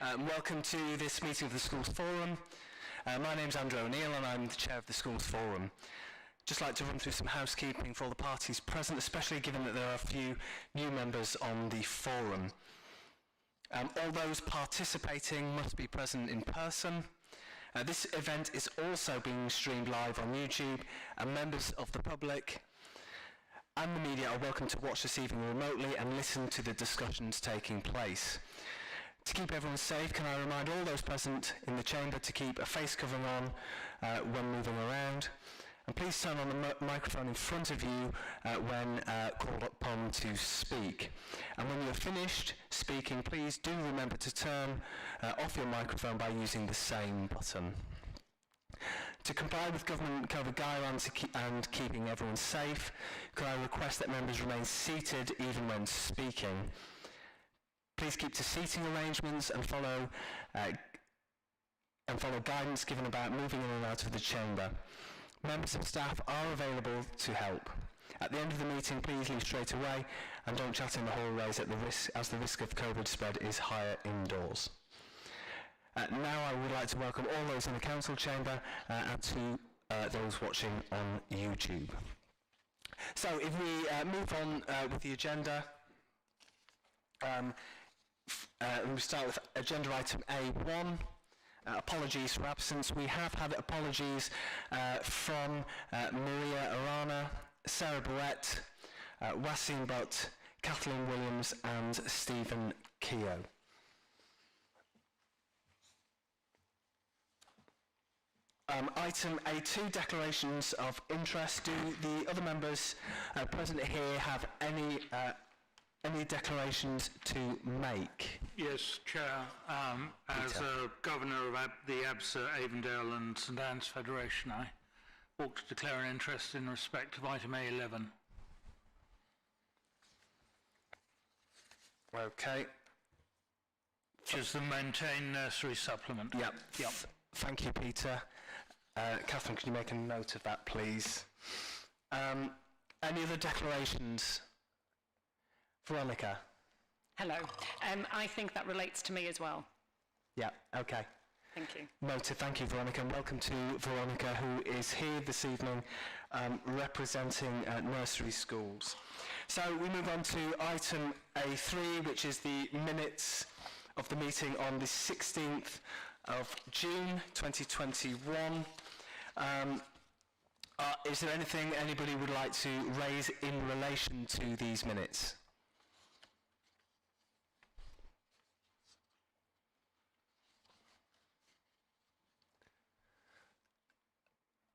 Welcome to this meeting of the Schools Forum. My name's Andrew O'Neill and I'm the chair of the Schools Forum. Just like to run through some housekeeping for all the parties present, especially given that there are a few new members on the forum. All those participating must be present in person. This event is also being streamed live on YouTube, and members of the public and the media are welcome to watch this evening remotely and listen to the discussions taking place. To keep everyone safe, can I remind all those present in the chamber to keep a face covering on when moving around. And please turn on the microphone in front of you when called upon to speak. And when you're finished speaking, please do remember to turn off your microphone by using the same button. To comply with government COVID guidelines and keeping everyone safe, could I request that members remain seated even when speaking? Please keep to seating arrangements and follow guidance given about moving in and out of the chamber. Members of staff are available to help. At the end of the meeting, please leave straight away and don't chat in the hallways as the risk of COVID spread is higher indoors. Now I would like to welcome all those in the council chamber and to those watching on YouTube. So if we move on with the agenda, we start with agenda item A1. Apologies for absence. We have had apologies from Maria Arana, Sarah Barrett, Wasim Butt, Kathleen Williams and Stephen Keogh. Item A2, declarations of interest. Do the other members present here have any declarations to make? Yes, Chair. As a Governor of the ABSA, Avondale and St Anne's Federation, I ought to declare an interest in respect of item A11. Okay. Which is the maintain nursery supplement. Yep. Thank you, Peter. Catherine, can you make a note of that, please? Any other declarations? Veronica. Hello. I think that relates to me as well. Yeah, okay. Thank you. Noted. Thank you, Veronica, and welcome to Veronica, who is here this evening representing nursery schools. So we move on to item A3, which is the minutes of the meeting on the 16th of June 2021. Is there anything anybody would like to raise in relation to these minutes?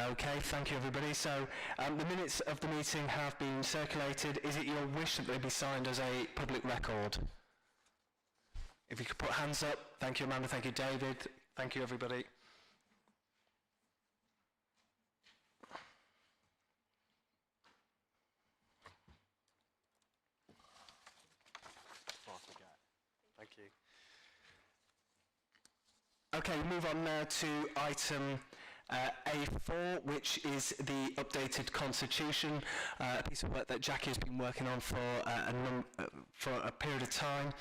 Okay, thank you everybody. So the minutes of the meeting have been circulated. Is it your wish that they be signed as a public record? If you could put hands up. Thank you, Amanda. Thank you, David. Thank you, everybody. Thank you. Okay, move on now to item A4, which is the updated constitution, a piece of work that Jackie has been working on for a period of time.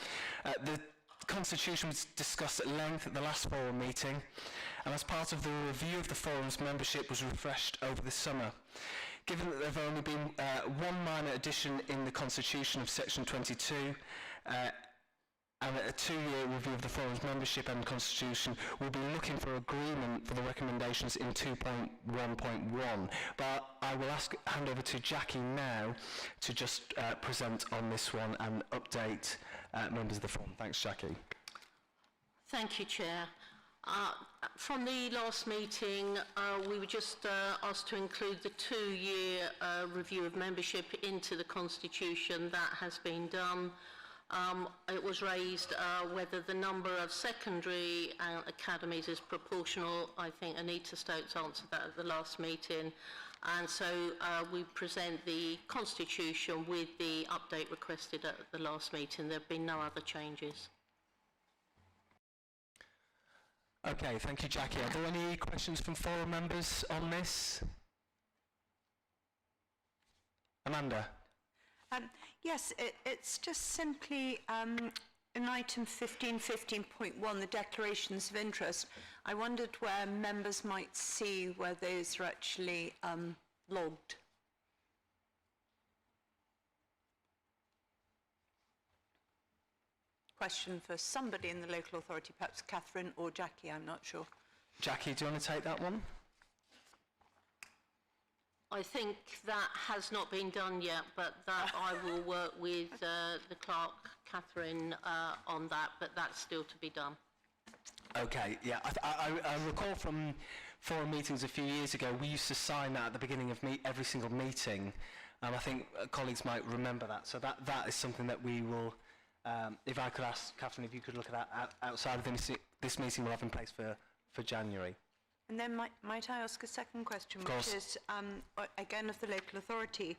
The constitution was discussed at length at the last forum meeting, and as part of the review of the forum's membership was refreshed over the summer. Given that there have only been one minor addition in the constitution of section 22, and a 2-year review of the forum's membership and constitution, we'll be looking for agreement for the recommendations in 2.1.1. But I will hand over to Jackie now to just present on this one and update members of the forum. Thanks, Jackie. Thank you, Chair. From the last meeting, we were just asked to include the 2-year review of membership into the constitution. That has been done. It was raised whether the number of secondary academies is proportional. I think Anita Stokes answered that at the last meeting. And so we present the constitution with the update requested at the last meeting. There have been no other changes. Okay, thank you, Jackie. Are there any questions from forum members on this? Amanda? Yes, it's just simply a In item 15.1, the declarations of interest, I wondered where members might see where those are actually logged. Question for somebody in the local authority, perhaps Catherine or Jackie, I'm not sure. Jackie, do you want to take that one? I think that has not been done yet, but that I will work with the clerk, Catherine, on that, but that's still to be done. Okay, yeah, I recall from forum meetings a few years ago, we used to sign that at the beginning of every single meeting. I think colleagues might remember that. So that is something that we will, if I could ask Catherine if you could look at that outside of this meeting we'll have in place for January. And then might I ask a second question, which is, again, of the local authority.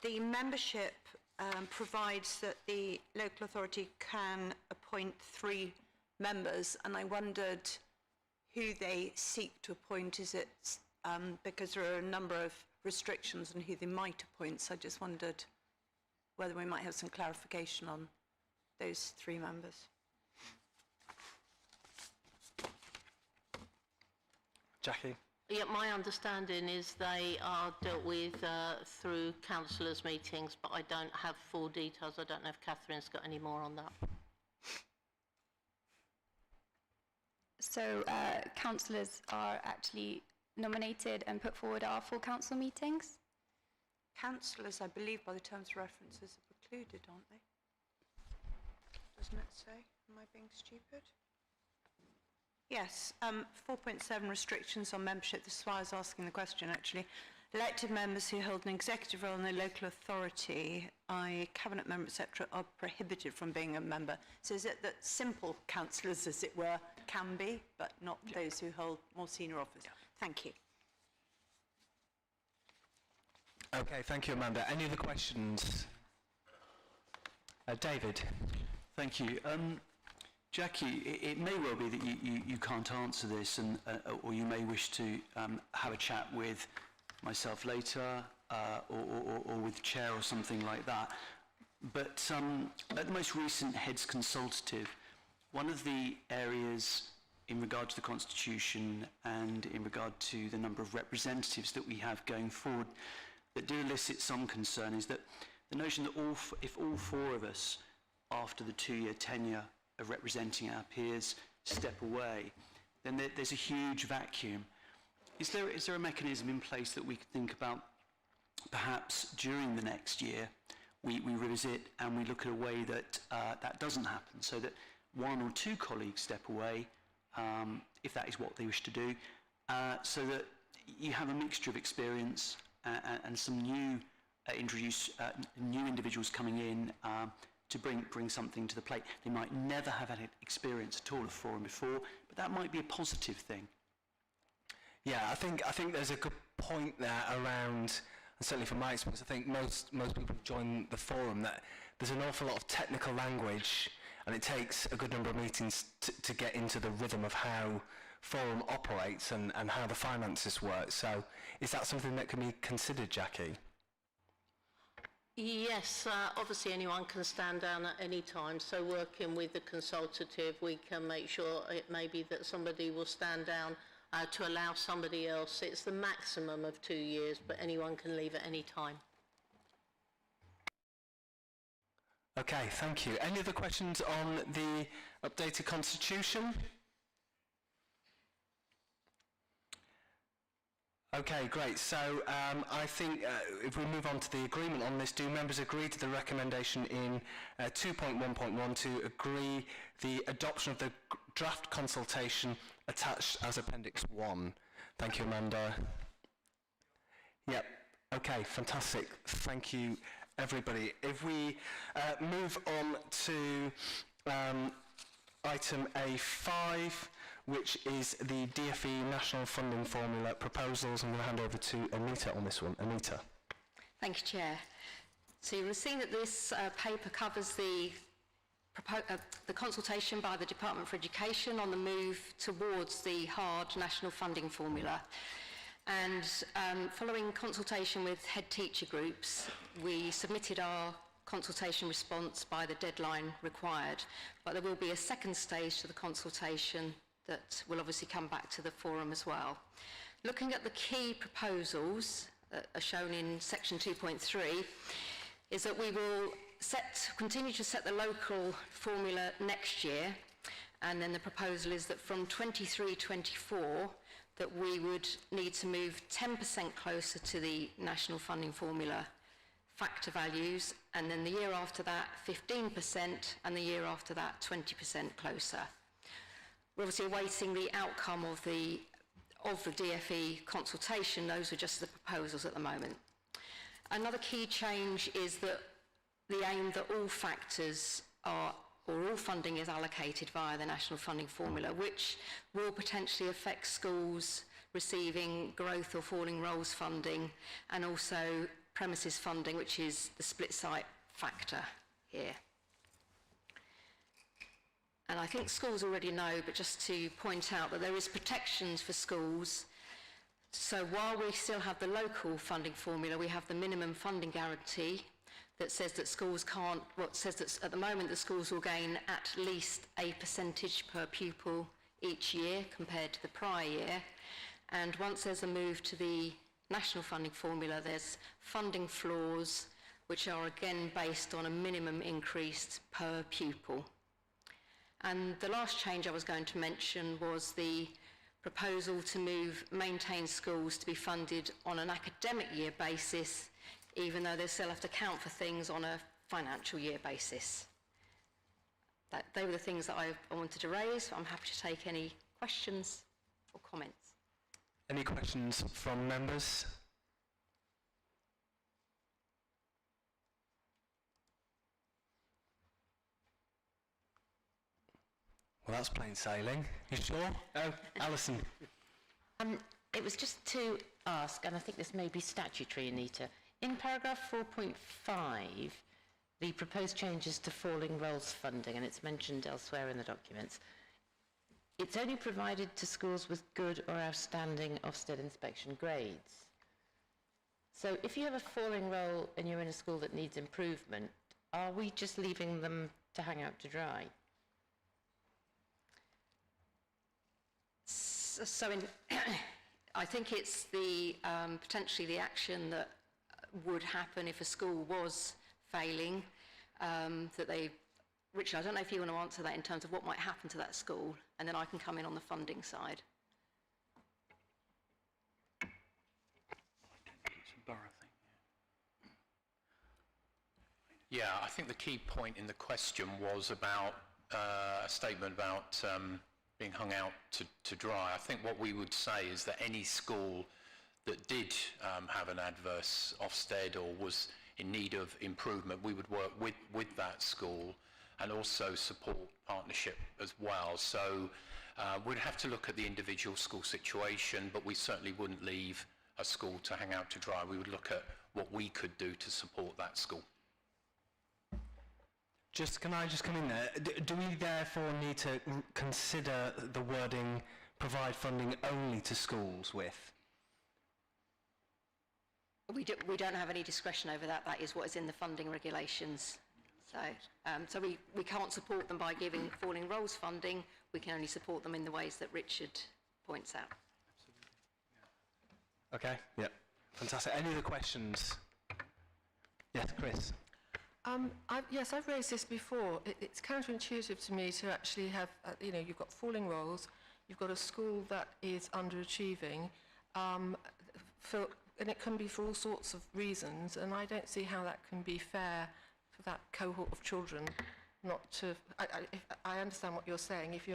The membership provides that the local authority can appoint 3 members, and I wondered who they seek to appoint. Is it because there are a number of restrictions on who they might appoint, so I just wondered whether we might have some clarification on those 3 members. Jackie? Yeah, my understanding is they are dealt with through councillors' meetings, but I don't have full details. I don't know if Catherine's got any more on that. So councillors are actually nominated and put forward at our full council meetings. Councillors, I believe, by the terms of references, are precluded, aren't they? Doesn't it say? Am I being stupid? Yes, 4.7, restrictions on membership. This is why I was asking the question, actually. Elected members who hold an executive role in a local authority, i.e. cabinet member, etc., are prohibited from being a member. So is it that simple councillors, as it were, can be, but not those who hold more senior office? Yeah. Thank you. Okay, thank you, Amanda. Any other questions? David? Thank you. Jackie, it may well be that you can't answer this, and or you may wish to have a chat with myself later, or with the chair or something like that. But at the most recent Heads Consultative, one of the areas in regard to the Constitution and in regard to the number of representatives that we have going forward that do elicit some concern is that the notion that if all 4 of us, after the 2-year tenure of representing our peers, step away, then there's a huge vacuum. Is there a mechanism in place that we could think about perhaps during the next year we revisit and we look at a way that that doesn't happen, so that 1 or 2 colleagues step away, if that is what they wish to do, so that you have a mixture of experience and some new new individuals coming in to bring something to the plate. They might never have had experience at all of forum before, but that might be a positive thing. Yeah, I think there's a good point there around, and certainly from my experience, I think most people who join the forum, that there's an awful lot of technical language, and it takes a good number of meetings to get into the rhythm of how forum operates and how the finances work. So is that something that can be considered, Jackie? Yes, obviously anyone can stand down at any time, so working with the consultative, we can make sure it may be that somebody will stand down to allow somebody else. It's the maximum of 2 years, but anyone can leave at any time. Okay, thank you. Any other questions on the updated constitution? Okay, great. So I think if we move on to the agreement on this, do members agree to the recommendation in 2.1.1 to agree the adoption of the draft consultation attached as Appendix 1? Thank you, Amanda. Yep. Okay, fantastic. Thank you, everybody. If we move on to item A5, which is the Dfe National Funding Formula Proposals. I'm going to hand over to Anita on this one. Anita. Thank you, Chair. So you will see that this paper covers the consultation by the Department for Education on the move towards the hard national funding formula. And following consultation with head teacher groups, we submitted our consultation response by the deadline required. But there will be a second stage to the consultation that will obviously come back to the forum as well. Looking at the key proposals that are shown in section 2.3, is that we will continue to set the local formula next year, and then the proposal is that from 23-24 that we would need to move 10% closer to the national funding formula factor values, and then the year after that 15%, and the year after that 20% closer. We're obviously awaiting the outcome of the DFE consultation. Those are just the proposals at the moment. Another key change is that the aim that all factors are, or all funding is allocated via the national funding formula, which will potentially affect schools receiving growth or falling roles funding, and also premises funding, which is the split site factor here. And I think schools already know, but just to point out that there is protections for schools. So while we still have the local funding formula, we have the minimum funding guarantee that says that schools can't, says that at the moment the schools will gain at least a percentage per pupil each year compared to the prior year. And once there's a move to the national funding formula, there's funding floors, which are again based on a minimum increase per pupil. And the last change I was going to mention was the proposal to move maintained schools to be funded on an academic year basis, even though they still have to count for things on a financial year basis. They were the things that I wanted to raise. I'm happy to take any questions or comments. Any questions from members? Well, that's plain sailing. You sure? Oh, Alison. It was just to ask, and I think this may be statutory, Anita. In paragraph 4.5, the proposed changes to falling roles funding, and it's mentioned elsewhere in the documents, it's only provided to schools with good or outstanding Ofsted inspection grades. So if you have a falling role and you're in a school that needs improvement, are we just leaving them to hang out to dry? So I think it's the potentially the action that would happen if a school was failing, that they... Richard, I don't know if you want to answer that in terms of what might happen to that school, and then I can come in on the funding side. Yeah, I think the key point in the question was about a statement about being hung out to dry. I think what we would say is that any school that did have an adverse Ofsted or was in need of improvement, we would work with that school and also support partnership as well. So we'd have to look at the individual school situation, but we certainly wouldn't leave a school to hang out to dry. We would look at what we could do to support that school. Can I just come in there? Do we therefore need to consider the wording provide funding only to schools with? We don't have any discretion over that. That is what is in the funding regulations. So we can't support them by giving falling roles funding. We can only support them in the ways that Richard points out. Okay, yep. Fantastic. Any other questions? Yes, Chris. Yes, I've raised this before. It's counterintuitive to me to actually have, you've got falling roles, you've got a school that is underachieving, and it can be for all sorts of reasons, and I don't see how that can be fair for that cohort of children not to... I understand what you're saying, if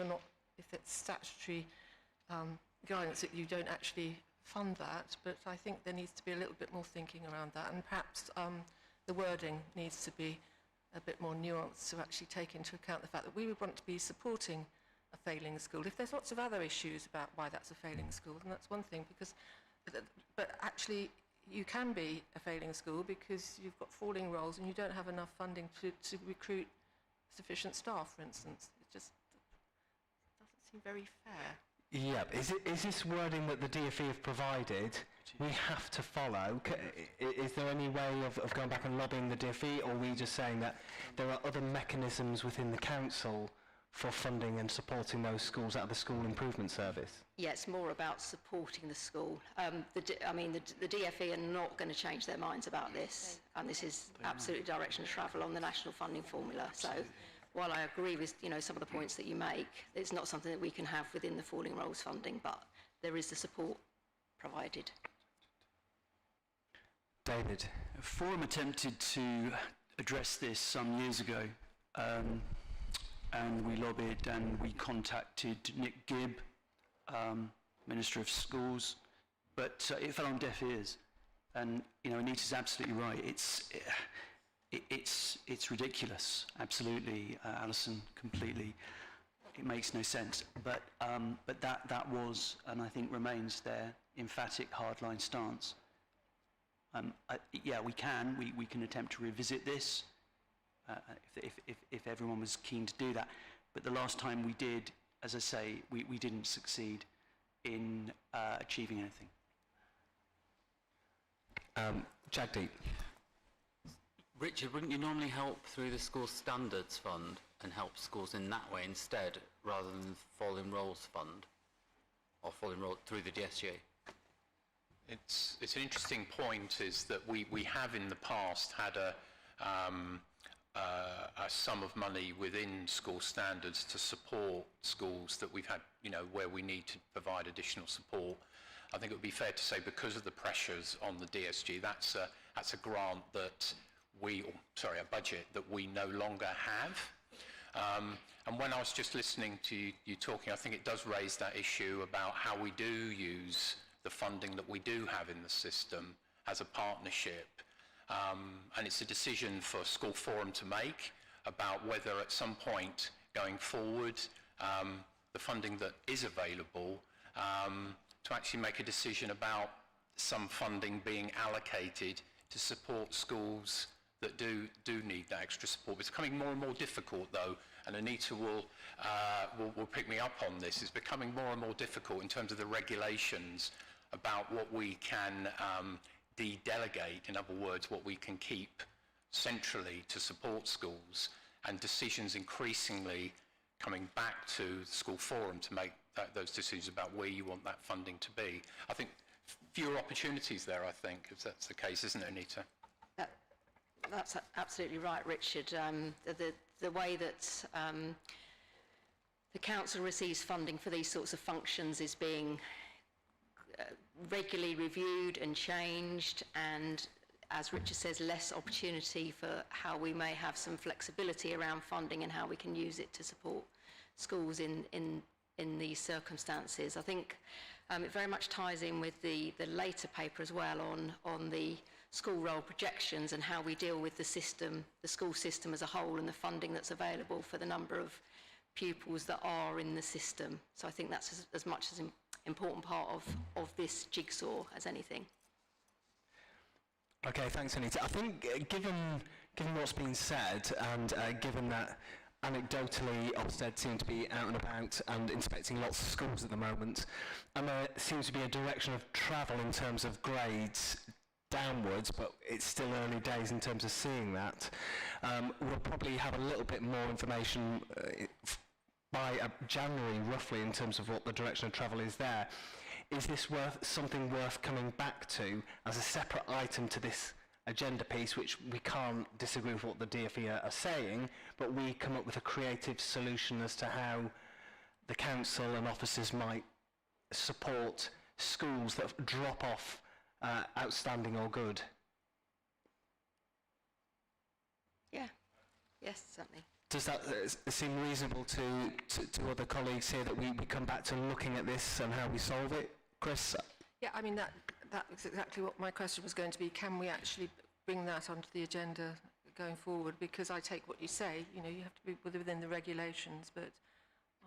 it's statutory guidance that you don't actually fund that, but I think there needs to be a little bit more thinking around that, and perhaps the wording needs to be a bit more nuanced to actually take into account the fact that we would want to be supporting a failing school. If there's lots of other issues about why that's a failing school, then that's one thing, but actually you can be a failing school because you've got falling roles and you don't have enough funding to recruit sufficient staff, for instance. It just doesn't seem very fair. Yeah, is this wording that the DFE have provided, we have to follow. Is there any way of going back and lobbying the DfE, or are we just saying that there are other mechanisms within the council for funding and supporting those schools out of the school improvement service? Yeah, it's more about supporting the school. The DfE are not going to change their minds about this, and this is absolutely direction of travel on the national funding formula. So while I agree with some of the points that you make, it's not something that we can have within the falling roles funding, but there is the support provided. David. Forum attempted to address this some years ago, and we lobbied and we contacted Nick Gibb, Minister of Schools, but it fell on deaf ears. And Anita's absolutely right. It's ridiculous. Absolutely, Alison, completely. It makes no sense. But that was, and I think remains, their emphatic hardline stance. Yeah, we can attempt to revisit this if everyone was keen to do that. But the last time we did, as I say, we didn't succeed in achieving anything. Jagdeep. Richard, wouldn't you normally help through the school standards fund and help schools in that way instead, rather than falling roles fund, or falling roll through the DSGA? It's an interesting point, is that we have in the past had a sum of money within school standards to support schools that we've had, where we need to provide additional support. I think it would be fair to say, because of the pressures on the DSG, that's a grant that a budget that we no longer have. And when I was just listening to you talking, I think it does raise that issue about how we do use the funding that we do have in the system as a partnership. And it's a decision for School Forum to make about whether at some point going forward, the funding that is available, to actually make a decision about some funding being allocated to support schools that do need that extra support. It's becoming more and more difficult, though, and Anita will pick me up on this. It's becoming more and more difficult in terms of the regulations about what we can de-delegate, in other words, what we can keep centrally to support schools, and decisions increasingly coming back to the School Forum to make those decisions about where you want that funding to be. I think fewer opportunities there, I think, if that's the case, isn't it, Anita? That's absolutely right, Richard. The way that the council receives funding for these sorts of functions is being regularly reviewed and changed, and as Richard says, less opportunity for how we may have some flexibility around funding and how we can use it to support schools in these circumstances. I think it very much ties in with the later paper as well on the school role projections and how we deal with the system, the school system as a whole, and the funding that's available for the number of pupils that are in the system. So I think that's as much as important part of this jigsaw as anything. Okay, thanks, Anita. I think given what's been said, and given that anecdotally Ofsted seem to be out and about and inspecting lots of schools at the moment, and there seems to be a direction of travel in terms of grades downwards, but it's still early days in terms of seeing that. We'll probably have a little bit more information by January, roughly, in terms of what the direction of travel is there. Is this something worth coming back to as a separate item to this agenda piece, which we can't disagree with what the DfE are saying, but we come up with a creative solution as to how the council and officers might support schools that drop off outstanding or good? Yeah, yes, certainly. Does that seem reasonable to other colleagues here, that we come back to looking at this and how we solve it? Chris? Yeah, I mean, that was exactly what my question was going to be. Can we actually bring that onto the agenda going forward? Because I take what you say, you have to be within the regulations, but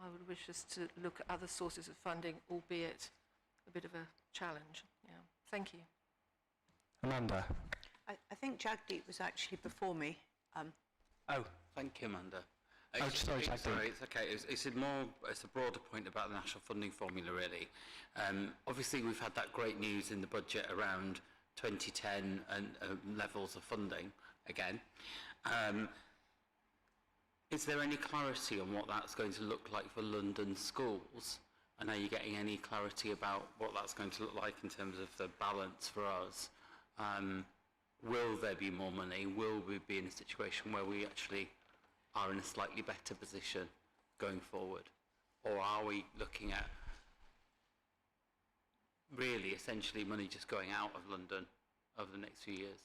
I would wish us to look at other sources of funding, albeit a bit of a challenge. Yeah. Thank you. Amanda? I think Jagdeep was actually before me. Oh, thank you, Amanda. Sorry, it's okay. It's a broader point about the national funding formula, really. Obviously, we've had that great news in the budget around 2010 and levels of funding again. Is there any clarity on what that's going to look like for London schools? And are you getting any clarity about what that's going to look like in terms of the balance for us? Will there be more money? Will we be in a situation where we actually are in a slightly better position going forward? Or are we looking at really essentially money just going out of London over the next few years?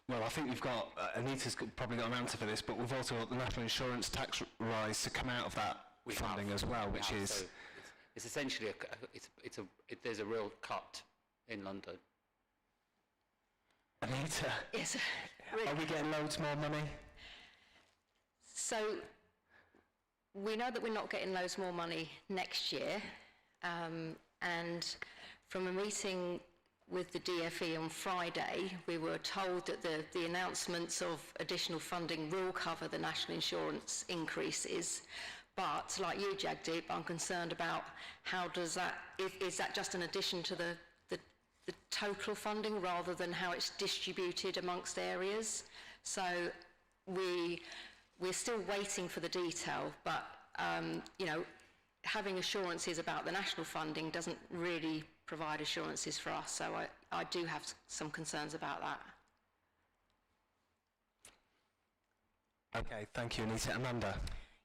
Well, I think we've got, Anita's probably got an answer for this, but we've also got the national insurance tax rise to come out of that funding as well, which is... So it's essentially, there's a real cut in London. Anita, Yes. are we getting loads more money? So we know that we're not getting loads more money next year, and from a meeting with the DFE on Friday, we were told that the announcements of additional funding will cover the national insurance increases. But like you, Jagdeep, I'm concerned about how does that, is that just an addition to the total funding rather than how it's distributed amongst areas? So we're still waiting for the detail, but you know, having assurances about the national funding doesn't really provide assurances for us, so I do have some concerns about that. Okay, thank you, Anita. Amanda?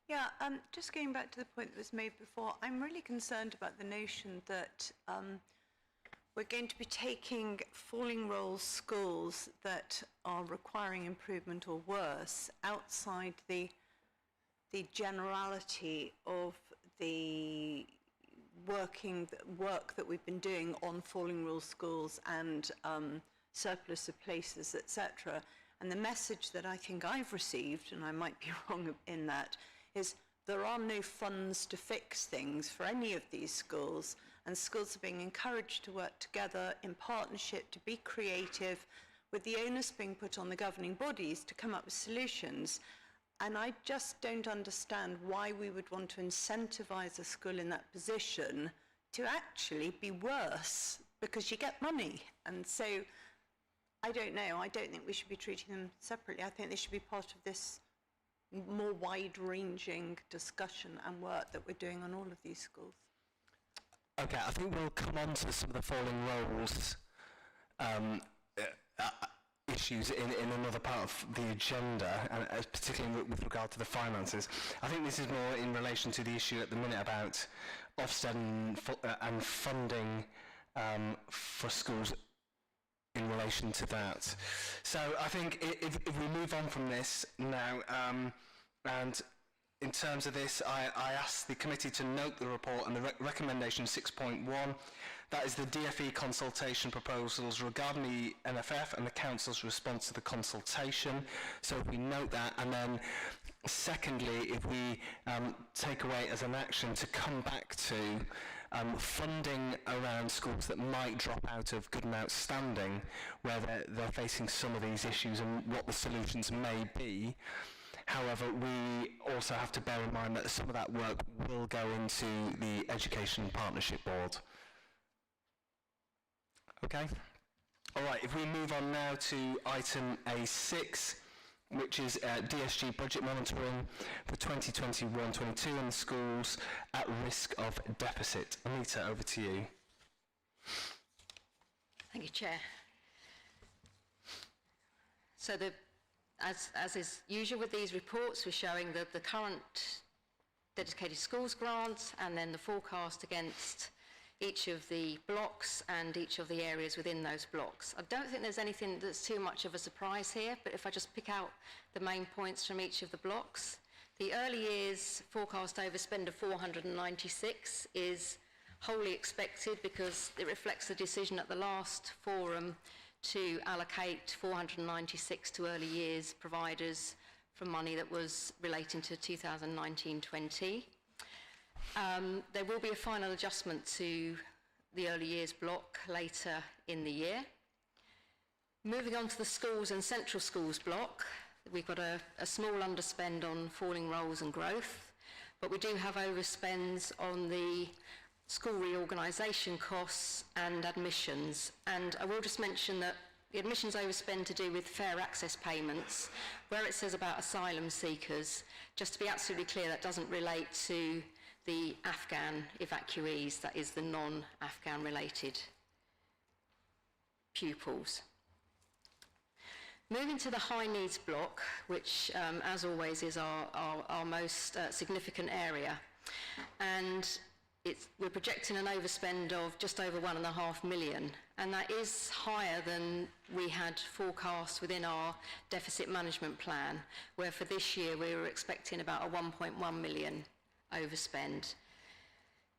Yeah, just going back to the point that was made before, I'm really concerned about the notion that we're going to be taking falling roll schools that are requiring improvement or worse outside the generality of the work that we've been doing on falling rule schools and surplus of places, etc. And the message that I think I've received, and I might be wrong in that, is there are no funds to fix things for any of these schools, and schools are being encouraged to work together in partnership, to be creative, with the onus being put on the governing bodies to come up with solutions. And I just don't understand why we would want to incentivise a school in that position to actually be worse because you get money. And so I don't know. I don't think we should be treating them separately. I think they should be part of this more wide-ranging discussion and work that we're doing on all of these schools. Okay, I think we'll come on to some of the falling roles issues in another part of the agenda, and particularly with regard to the finances. I think this is more in relation to the issue at the minute about Ofsted and funding for schools in relation to that. So I think if we move on from this now, and in terms of this, I asked the committee to note the report and the recommendation 6.1. That is the Dfe Consultation Proposals regarding the NFF and the Council's response to the consultation. So if we note that, and then secondly, if we take away as an action to come back to funding around schools that might drop out of good and outstanding, where they're facing some of these issues and what the solutions may be. However, we also have to bear in mind that some of that work will go into the Education Partnership Board. Okay? All right, if we move on now to item A6, which is DSG budget monitoring for 2021-22 and schools at risk of deficit. Anita, over to you. Thank you, Chair. So as is usual with these reports, we're showing the current dedicated schools grants and then the forecast against each of the blocks and each of the areas within those blocks. I don't think there's anything that's too much of a surprise here, but if I just pick out the main points from each of the blocks, the early years forecast overspend of 496 is wholly expected because it reflects the decision at the last forum to allocate 496 to early years providers from money that was relating to 2019-20. There will be a final adjustment to the early years block later in the year. Moving on to the schools and central schools block, we've got a small underspend on falling roles and growth, but we do have overspends on the school reorganisation costs and admissions. And I will just mention that the admissions overspend to do with fair access payments, where it says about asylum seekers, just to be absolutely clear, that doesn't relate to the Afghan evacuees, that is the non-Afghan related pupils. Moving to the high needs block, which as always is our most significant area, and we're projecting an overspend of just over £1.5 million, and that is higher than we had forecast within our deficit management plan, where for this year we were expecting about a 1.1 million overspend.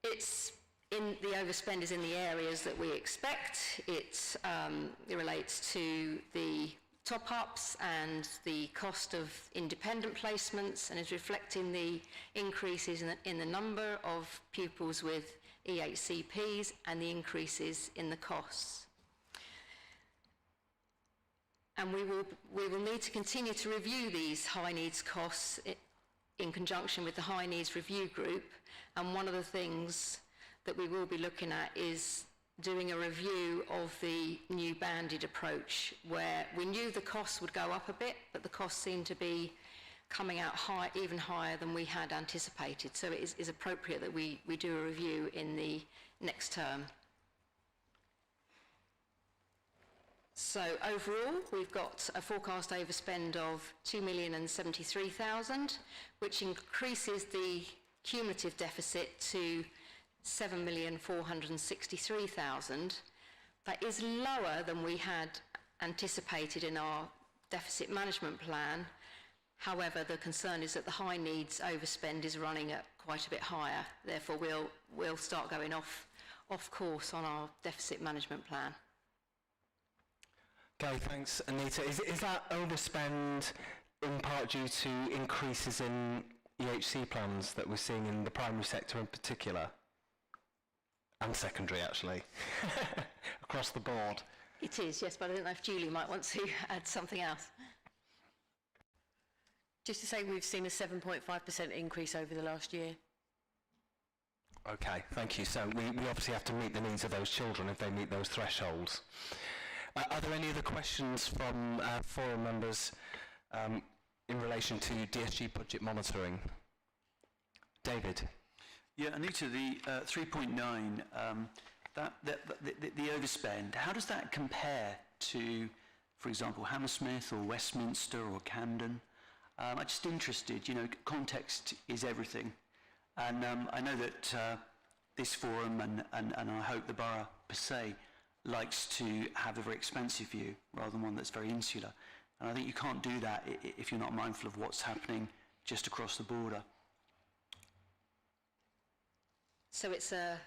The overspend is in the areas that we expect. It relates to the top-ups and the cost of independent placements, and is reflecting the increases in the number of pupils with EHCPs and the increases in the costs. And we will need to continue to review these high needs costs in conjunction with the high needs review group, and one of the things that we will be looking at is doing a review of the new banded approach, where we knew the costs would go up a bit, but the costs seem to be coming out even higher than we had anticipated. So it is appropriate that we do a review in the next term. So overall, we've got a forecast overspend of £2,073,000, which increases the cumulative deficit to £7,463,000. That is lower than we had anticipated in our deficit management plan. However, the concern is that the high needs overspend is running at quite a bit higher. Therefore, we'll start going off course on our deficit management plan. Okay, thanks, Anita. Is that overspend in part due to increases in EHC plans that we're seeing in the primary sector in particular? And secondary, actually, across the board? It is, yes, but I don't know if Julie might want to add something else. Just to say, we've seen a 7.5% increase over the last year. Okay, thank you. So we obviously have to meet the needs of those children if they meet those thresholds. Are there any other questions from forum members in relation to DSG budget monitoring? David? Yeah, Anita, the 3.9, the overspend, how does that compare to, for example, Hammersmith or Westminster or Camden? I'm just interested, you know, context is everything. And I know that this forum and I hope the borough per se likes to have a very expensive view rather than one that's very insular. And I think you can't do that if you're not mindful of what's happening just across the border. So it's a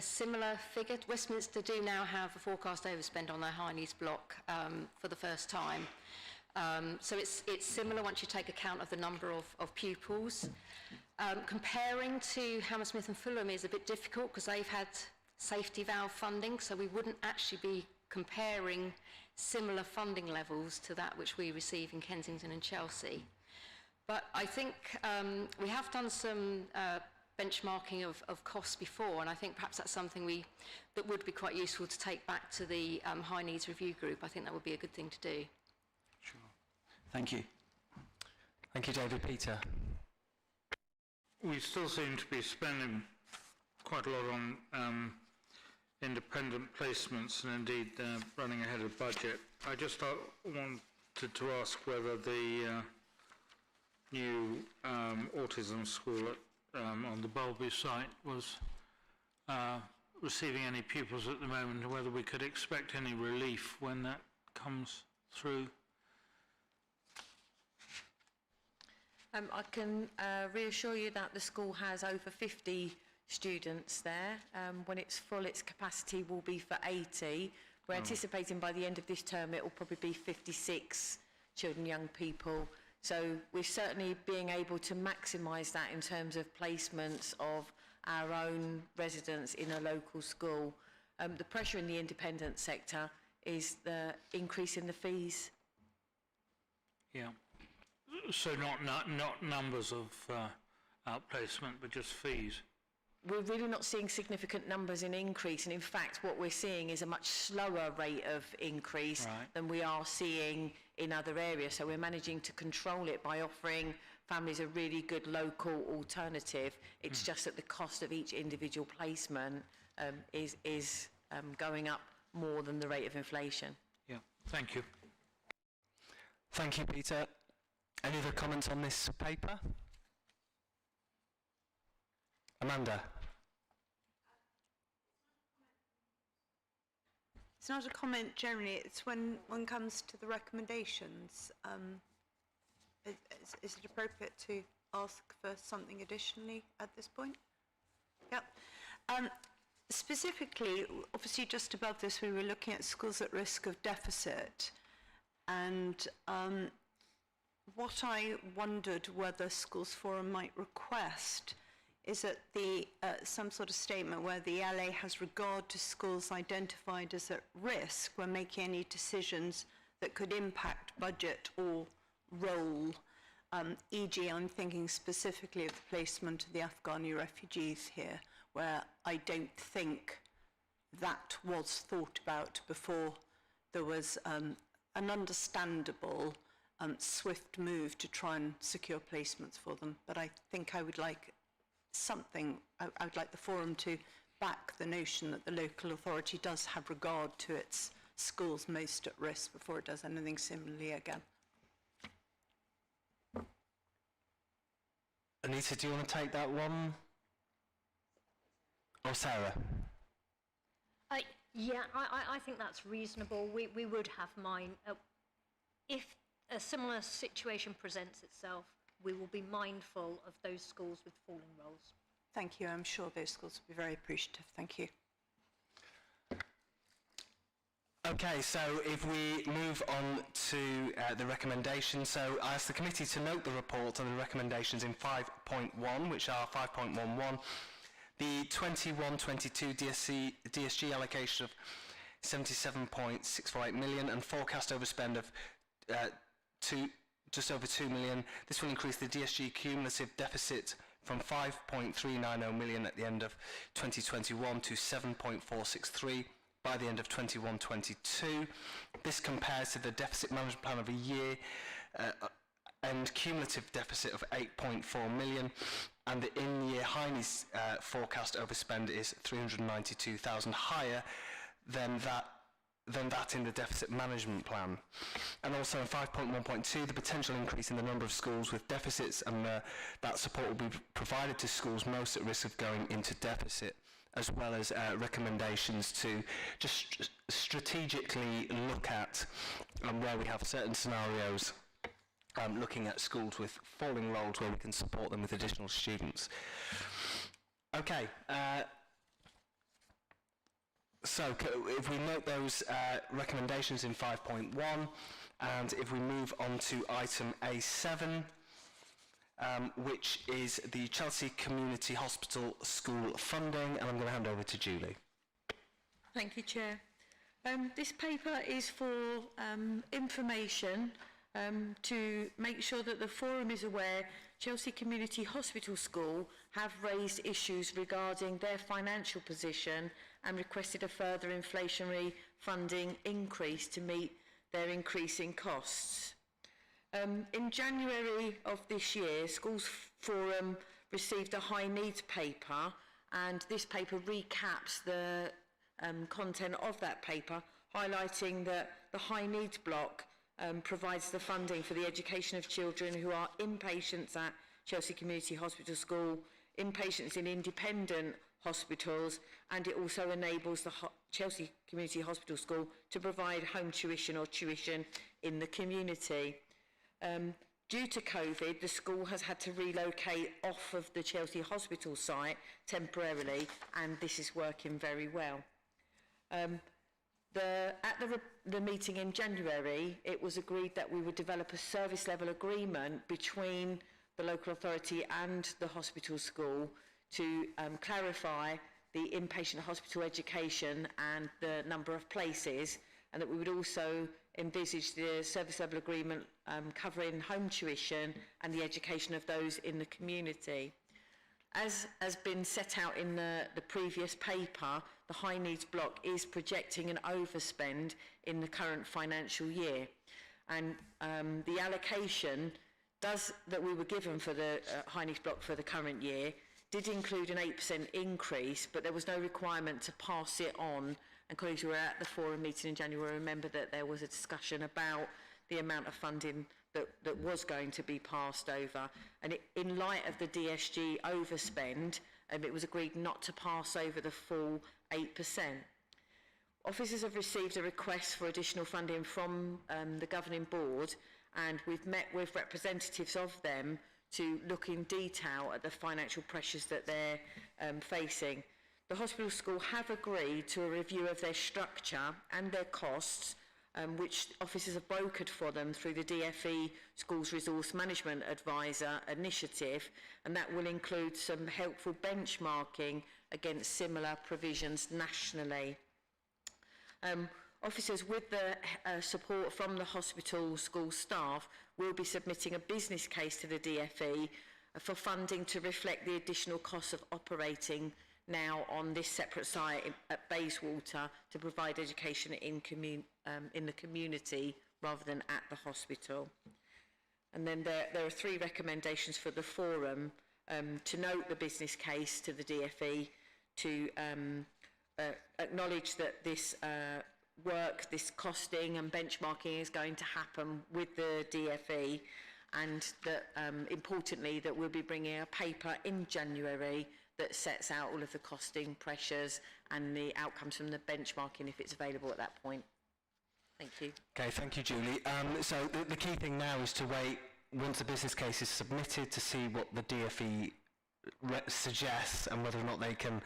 similar figure. Westminster do now have a forecast overspend on their high needs block for the first time. So it's similar once you take account of the number of pupils. Comparing to Hammersmith and Fulham is a bit difficult because they've had safety valve funding, so we wouldn't actually be comparing similar funding levels to that which we receive in Kensington and Chelsea. But I think we have done some benchmarking of costs before, and I think perhaps that's something that would be quite useful to take back to the high needs review group. I think that would be a good thing to do. Sure. Thank you. Thank you, David. Peter? We still seem to be spending quite a lot on independent placements, and indeed running ahead of budget. I just wanted to ask whether the new autism school on the Bulby site was receiving any pupils at the moment, and whether we could expect any relief when that comes through. I can reassure you that the school has over 50 students there. When it's full, its capacity will be for 80. We're anticipating by the end of this term it will probably be 56 children, young people. So we're certainly being able to maximise that in terms of placements of our own residents in a local school. The pressure in the independent sector is the increase in the fees. Yeah. So not numbers of outplacement, but just fees. We're really not seeing significant numbers in increase, and in fact what we're seeing is a much slower rate of increase than we are seeing in other areas. So we're managing to control it by offering families a really good local alternative. It's just that the cost of each individual placement is going up more than the rate of inflation. Yeah, thank you. Thank you, Peter. Any other comments on this paper? Amanda? It's not a comment generally, it's when one comes to the recommendations. Is it appropriate to ask for something additionally at this point? Yep. Specifically, obviously just above this we were looking at schools at risk of deficit, and what I wondered whether Schools Forum might request is that some sort of statement where the LA has regard to schools identified as at risk when making any decisions that could impact budget or role. E.g., I'm thinking specifically of the placement of the Afghani refugees here, where I don't think that was thought about before there was an understandable swift move to try and secure placements for them. But I think I would like something, I would like the forum to back the notion that the local authority does have regard to its schools most at risk before it does anything similarly again. Anita, do you want to take that one? Or Sarah? Yeah, I think that's reasonable. We would have mine. If a similar situation presents itself, we will be mindful of those schools with falling roles. Thank you. I'm sure those schools will be very appreciative. Thank you. Okay, so if we move on to the recommendations, so I ask the committee to note the report and the recommendations in 5.1, which are 5.11, the 21-22 DSG allocation of 77.648 million and forecast overspend of just over 2 million. This will increase the DSG cumulative deficit from 5.390 million at the end of 2021 to 7.463 by the end of 21-22. This compares to the deficit management plan of a year and cumulative deficit of 8.4 million, and the in-year Heine's forecast overspend is 392,000 higher than that in the deficit management plan. And also in 5.1.2, the potential increase in the number of schools with deficits and that support will be provided to schools most at risk of going into deficit, as well as recommendations to just strategically look at where we have certain scenarios, looking at schools with falling roles where we can support them with additional students. Okay. So if we note those recommendations in 5.1, and if we move on to item A7, which is the Chelsea Community Hospital School funding, and I'm going to hand over to Julie. Thank you, Chair. This paper is for information to make sure that the forum is aware Chelsea Community Hospital School have raised issues regarding their financial position and requested a further inflationary funding increase to meet their increasing costs. In January of this year, Schools Forum received a high needs paper, and this paper recaps the content of that paper, highlighting that the high needs block provides the funding for the education of children who are inpatients at Chelsea Community Hospital School, inpatients in independent hospitals, and it also enables the Chelsea Community Hospital School to provide home tuition or tuition in the community. Due to COVID, the school has had to relocate off of the Chelsea Hospital site temporarily, and this is working very well. At the meeting in January, it was agreed that we would develop a service level agreement between the local authority and the hospital school to clarify the inpatient hospital education and the number of places and that we would also envisage the service level agreement covering home tuition and the education of those in the community. As has been set out in the previous paper, the high needs block is projecting an overspend in the current financial year, and the allocation that we were given for the high needs block for the current year did include an 8% increase, but there was no requirement to pass it on. And colleagues who were at the forum meeting in January remember that there was a discussion about the amount of funding that was going to be passed over. And in light of the DSG overspend, it was agreed not to pass over the full 8%. Officers have received a request for additional funding from the governing board, and we've met with representatives of them to look in detail at the financial pressures that they're facing. The hospital school have agreed to a review of their structure and their costs, which officers have brokered for them through the Dfe Schools Resource Management Advisor initiative, and that will include some helpful benchmarking against similar provisions nationally. Officers, with the support from the hospital school staff, will be submitting a business case to the Dfe for funding to reflect the additional costs of operating now on this separate site at Bayswater to provide education in the community rather than at the hospital. And then there are 3 recommendations for the forum: to note the business case to the DFE, to acknowledge that this work, this costing and benchmarking is going to happen with the DFE, and that importantly that we'll be bringing a paper in January that sets out all of the costing pressures and the outcomes from the benchmarking if it's available at that point. Thank you. Okay, thank you, Julie. So the key thing now is to wait, once the business case is submitted, to see what the DFE suggests and whether or not they can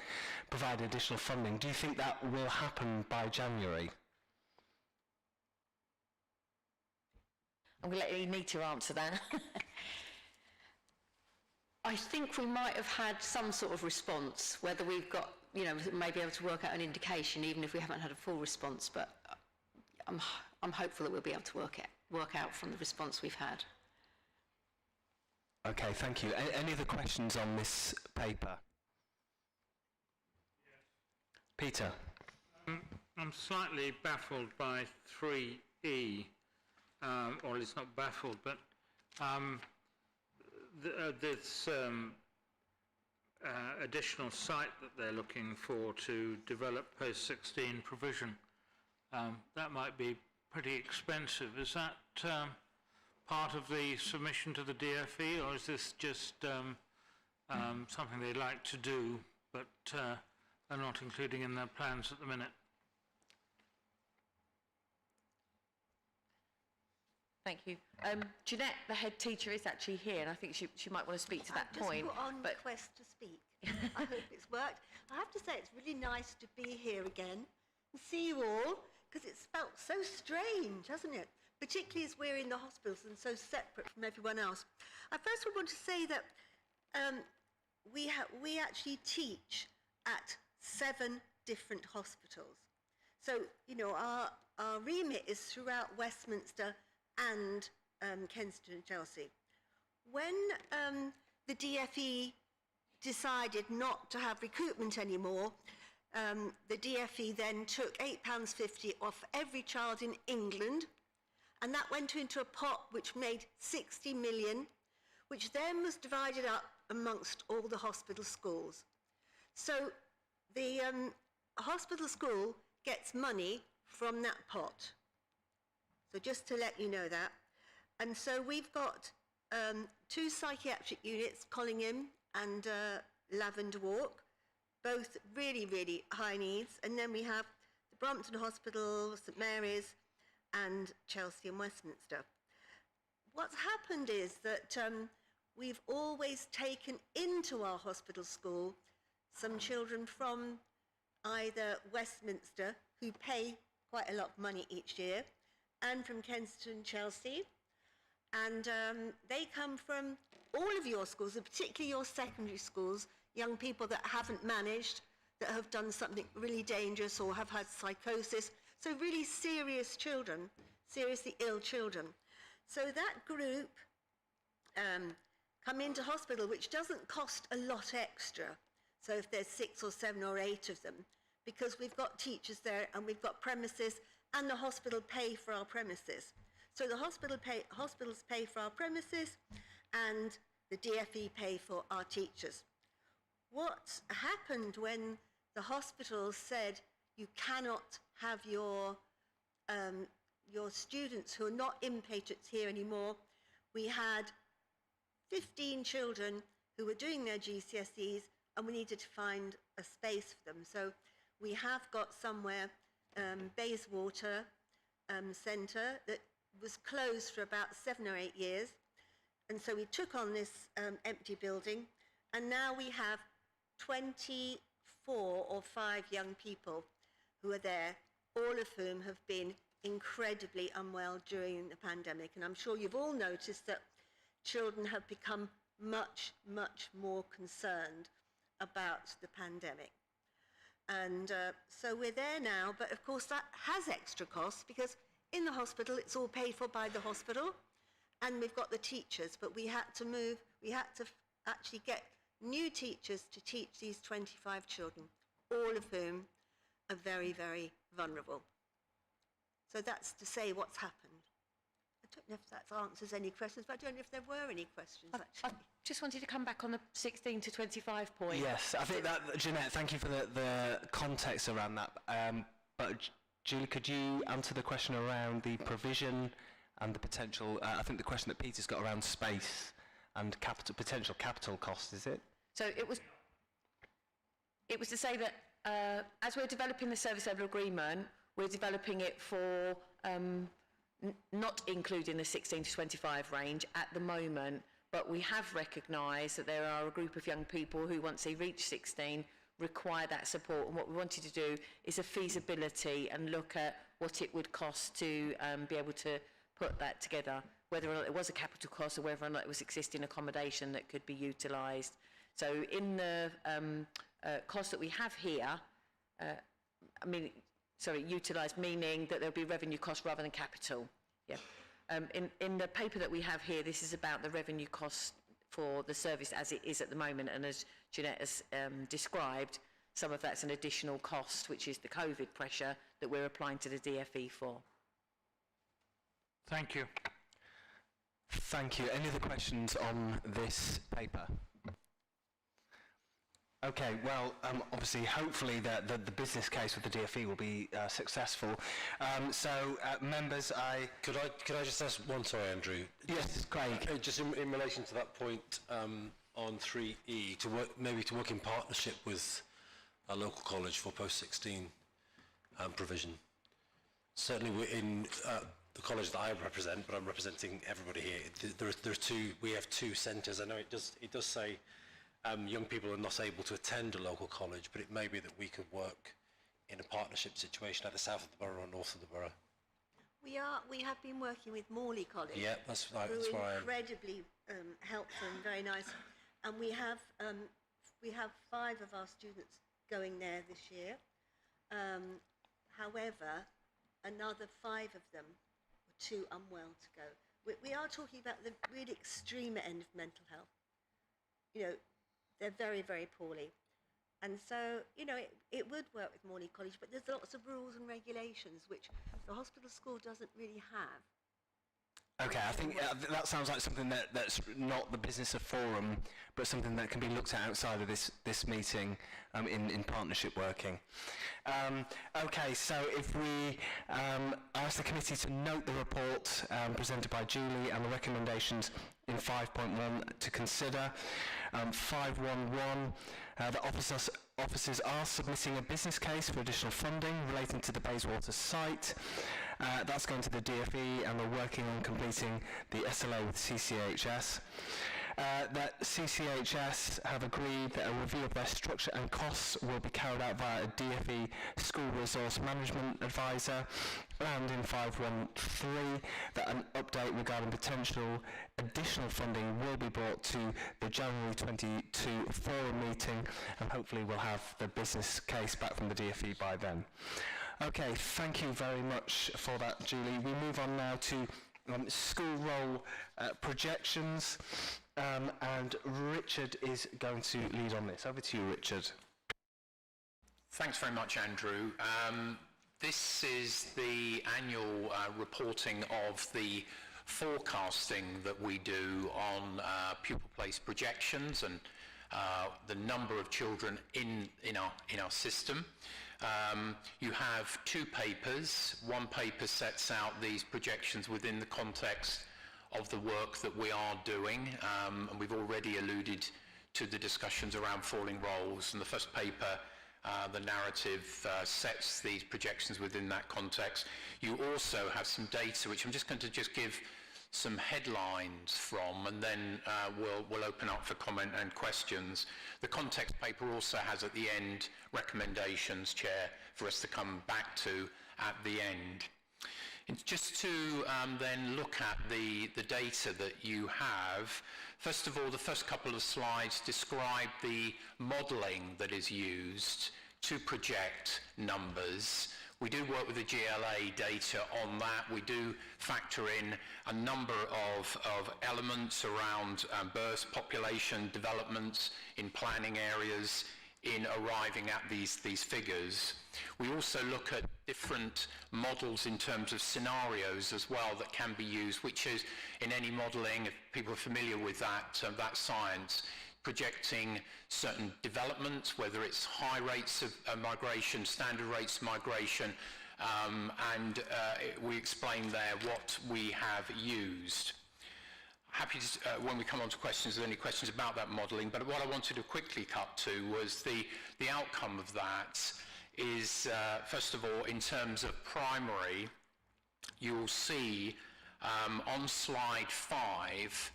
provide additional funding. Do you think that will happen by January? I'm going to let Anita answer that. I think we might have had some sort of response, whether we've got, you know, maybe able to work out an indication, even if we haven't had a full response, but I'm hopeful that we'll be able to work out from the response we've had. Okay, thank you. Any other questions on this paper? Yes. Peter? I'm slightly baffled by 3E, or it's not baffled, but this additional site that they're looking for to develop post-16 provision, that might be pretty expensive. Is that part of the submission to the DFE, or is this just something they'd like to do but are not including in their plans at the minute? Thank you. Jeanette, the head teacher, is actually here, and I think she might want to speak to that point. Just put on request to speak. I hope it's worked. I have to say it's really nice to be here again and see you all, because it's felt so strange, hasn't it? Particularly as we're in the hospitals and so separate from everyone else. I first of all want to say that we actually teach at 7 different hospitals. So, you know, our remit is throughout Westminster and Kensington and Chelsea. When the DFE decided not to have recruitment anymore, the DFE then took £8.50 off every child in England, and that went into a pot which made 60 million, which then was divided up amongst all the hospital schools. So the hospital school gets money from that pot. So just to let you know that. And so we've got 2 psychiatric units, Collingham and Lavender Walk, both really, really high needs. And then we have the Brompton Hospital, St Mary's, and Chelsea and Westminster. What's happened is that we've always taken into our hospital school some children from either Westminster, who pay quite a lot of money each year, and from Kensington and Chelsea. And they come from all of your schools, and particularly your secondary schools, young people that haven't managed, that have done something really dangerous or have had psychosis. So really serious children, seriously ill children. So that group come into hospital, which doesn't cost a lot extra. So if there's 6 or 7 or 8 of them, because we've got teachers there and we've got premises, and the hospital pay for our premises. So the hospitals pay for our premises, and the DFE pay for our teachers. What happened when the hospital said you cannot have your students who are not inpatients here anymore? We had 15 children who were doing their GCSEs, and we needed to find a space for them. So we have got somewhere, Bayswater Centre, that was closed for about 7 or 8 years. And so we took on this empty building, and now we have 24 or 5 young people who are there, all of whom have been incredibly unwell during the pandemic. And I'm sure you've all noticed that children have become much, much more concerned about the pandemic. And so we're there now, but of course that has extra costs, because in the hospital it's all paid for by the hospital, and we've got the teachers, but we had to actually get new teachers to teach these 25 children, all of whom are very, very vulnerable. So that's to say what's happened. I don't know if that answers any questions, but I don't know if there were any questions, actually. I just wanted to come back on the 16 to 25 point. Yes, I think that, Jeanette, thank you for the context around that. But Julie, could you answer the question around the provision and the potential, I think the question that Peter's got around space and potential capital costs, is it? So it was to say that as we're developing the service level agreement, we're developing it for not including the 16 to 25 range at the moment, but we have recognised that there are a group of young people who, once they reach 16, require that support. And what we wanted to do is a feasibility and look at what it would cost to be able to put that together, whether or not it was a capital cost or whether or not it was existing accommodation that could be utilised. So in the cost that we have here, utilised meaning that there'll be revenue cost rather than capital. Yeah. In the paper that we have here, this is about the revenue cost for the service as it is at the moment, and as Jeanette has described, some of that's an additional cost, which is the COVID pressure that we're applying to the DFE for. Thank you. Thank you. Any other questions on this paper? Okay, well, obviously, hopefully the business case with the DFE will be successful. Members, Could I just ask one, sorry, Andrew? Yes, Craig. Just in relation to that point on 3E, to work in partnership with a local college for post-16 provision. Certainly we're in the college that I represent, but I'm representing everybody here. We have 2 centres. I know it does say young people are not able to attend a local college, but it may be that we could work in a partnership situation either south of the borough or north of the borough. We have been working with Morley College. Yeah, that's where I am. Incredibly helpful and very nice. And we have 5 of our students going there this year. However, another 5 of them were too unwell to go. We are talking about the really extreme end of mental health. You know, they're very, very poorly. And so, you know, it would work with Morley College, but there's lots of rules and regulations which the hospital school doesn't really have. Okay, I think that sounds like something that's not the business of Forum, but something that can be looked at outside of this meeting in partnership working. Okay, so if we ask the committee to note the report presented by Julie and the recommendations in 5.1 to consider. 5.1.1, the officers are submitting a business case for additional funding relating to the Bayswater site. That's going to the DFE, and they're working on completing the SLA with CCHS. That CCHS have agreed that a review of their structure and costs will be carried out via a DFE School Resource Management Advisor, and in 5.1.3 that an update regarding potential additional funding will be brought to the January 22 Forum meeting, and hopefully we'll have the business case back from the DFE by then. Okay, thank you very much for that, Julie. We move on now to school roll projections, and Richard is going to lead on this. Over to you, Richard. Thanks very much, Andrew. This is the annual reporting of the forecasting that we do on pupil place projections and the number of children in our system. You have two papers. One paper sets out these projections within the context of the work that we are doing, and we've already alluded to the discussions around falling roles. And the first paper, the narrative, sets these projections within that context. You also have some data, which I'm just going to give some headlines from, and then we'll open up for comment and questions. The context paper also has at the end recommendations, Chair, for us to come back to at the end. And just to then look at the data that you have, first of all, the first couple of slides describe the modelling that is used to project numbers. We do work with the GLA data on that. We do factor in a number of elements around birth, population, developments in planning areas in arriving at these figures. We also look at different models in terms of scenarios as well that can be used, which is in any modelling, if people are familiar with that science, projecting certain developments, whether it's high rates of migration, standard rates of migration, and we explain there what we have used. Happy to, when we come on to questions, if there are any questions about that modelling, but what I wanted to quickly cut to was the outcome of that is, first of all, in terms of primary, you will see on slide 5,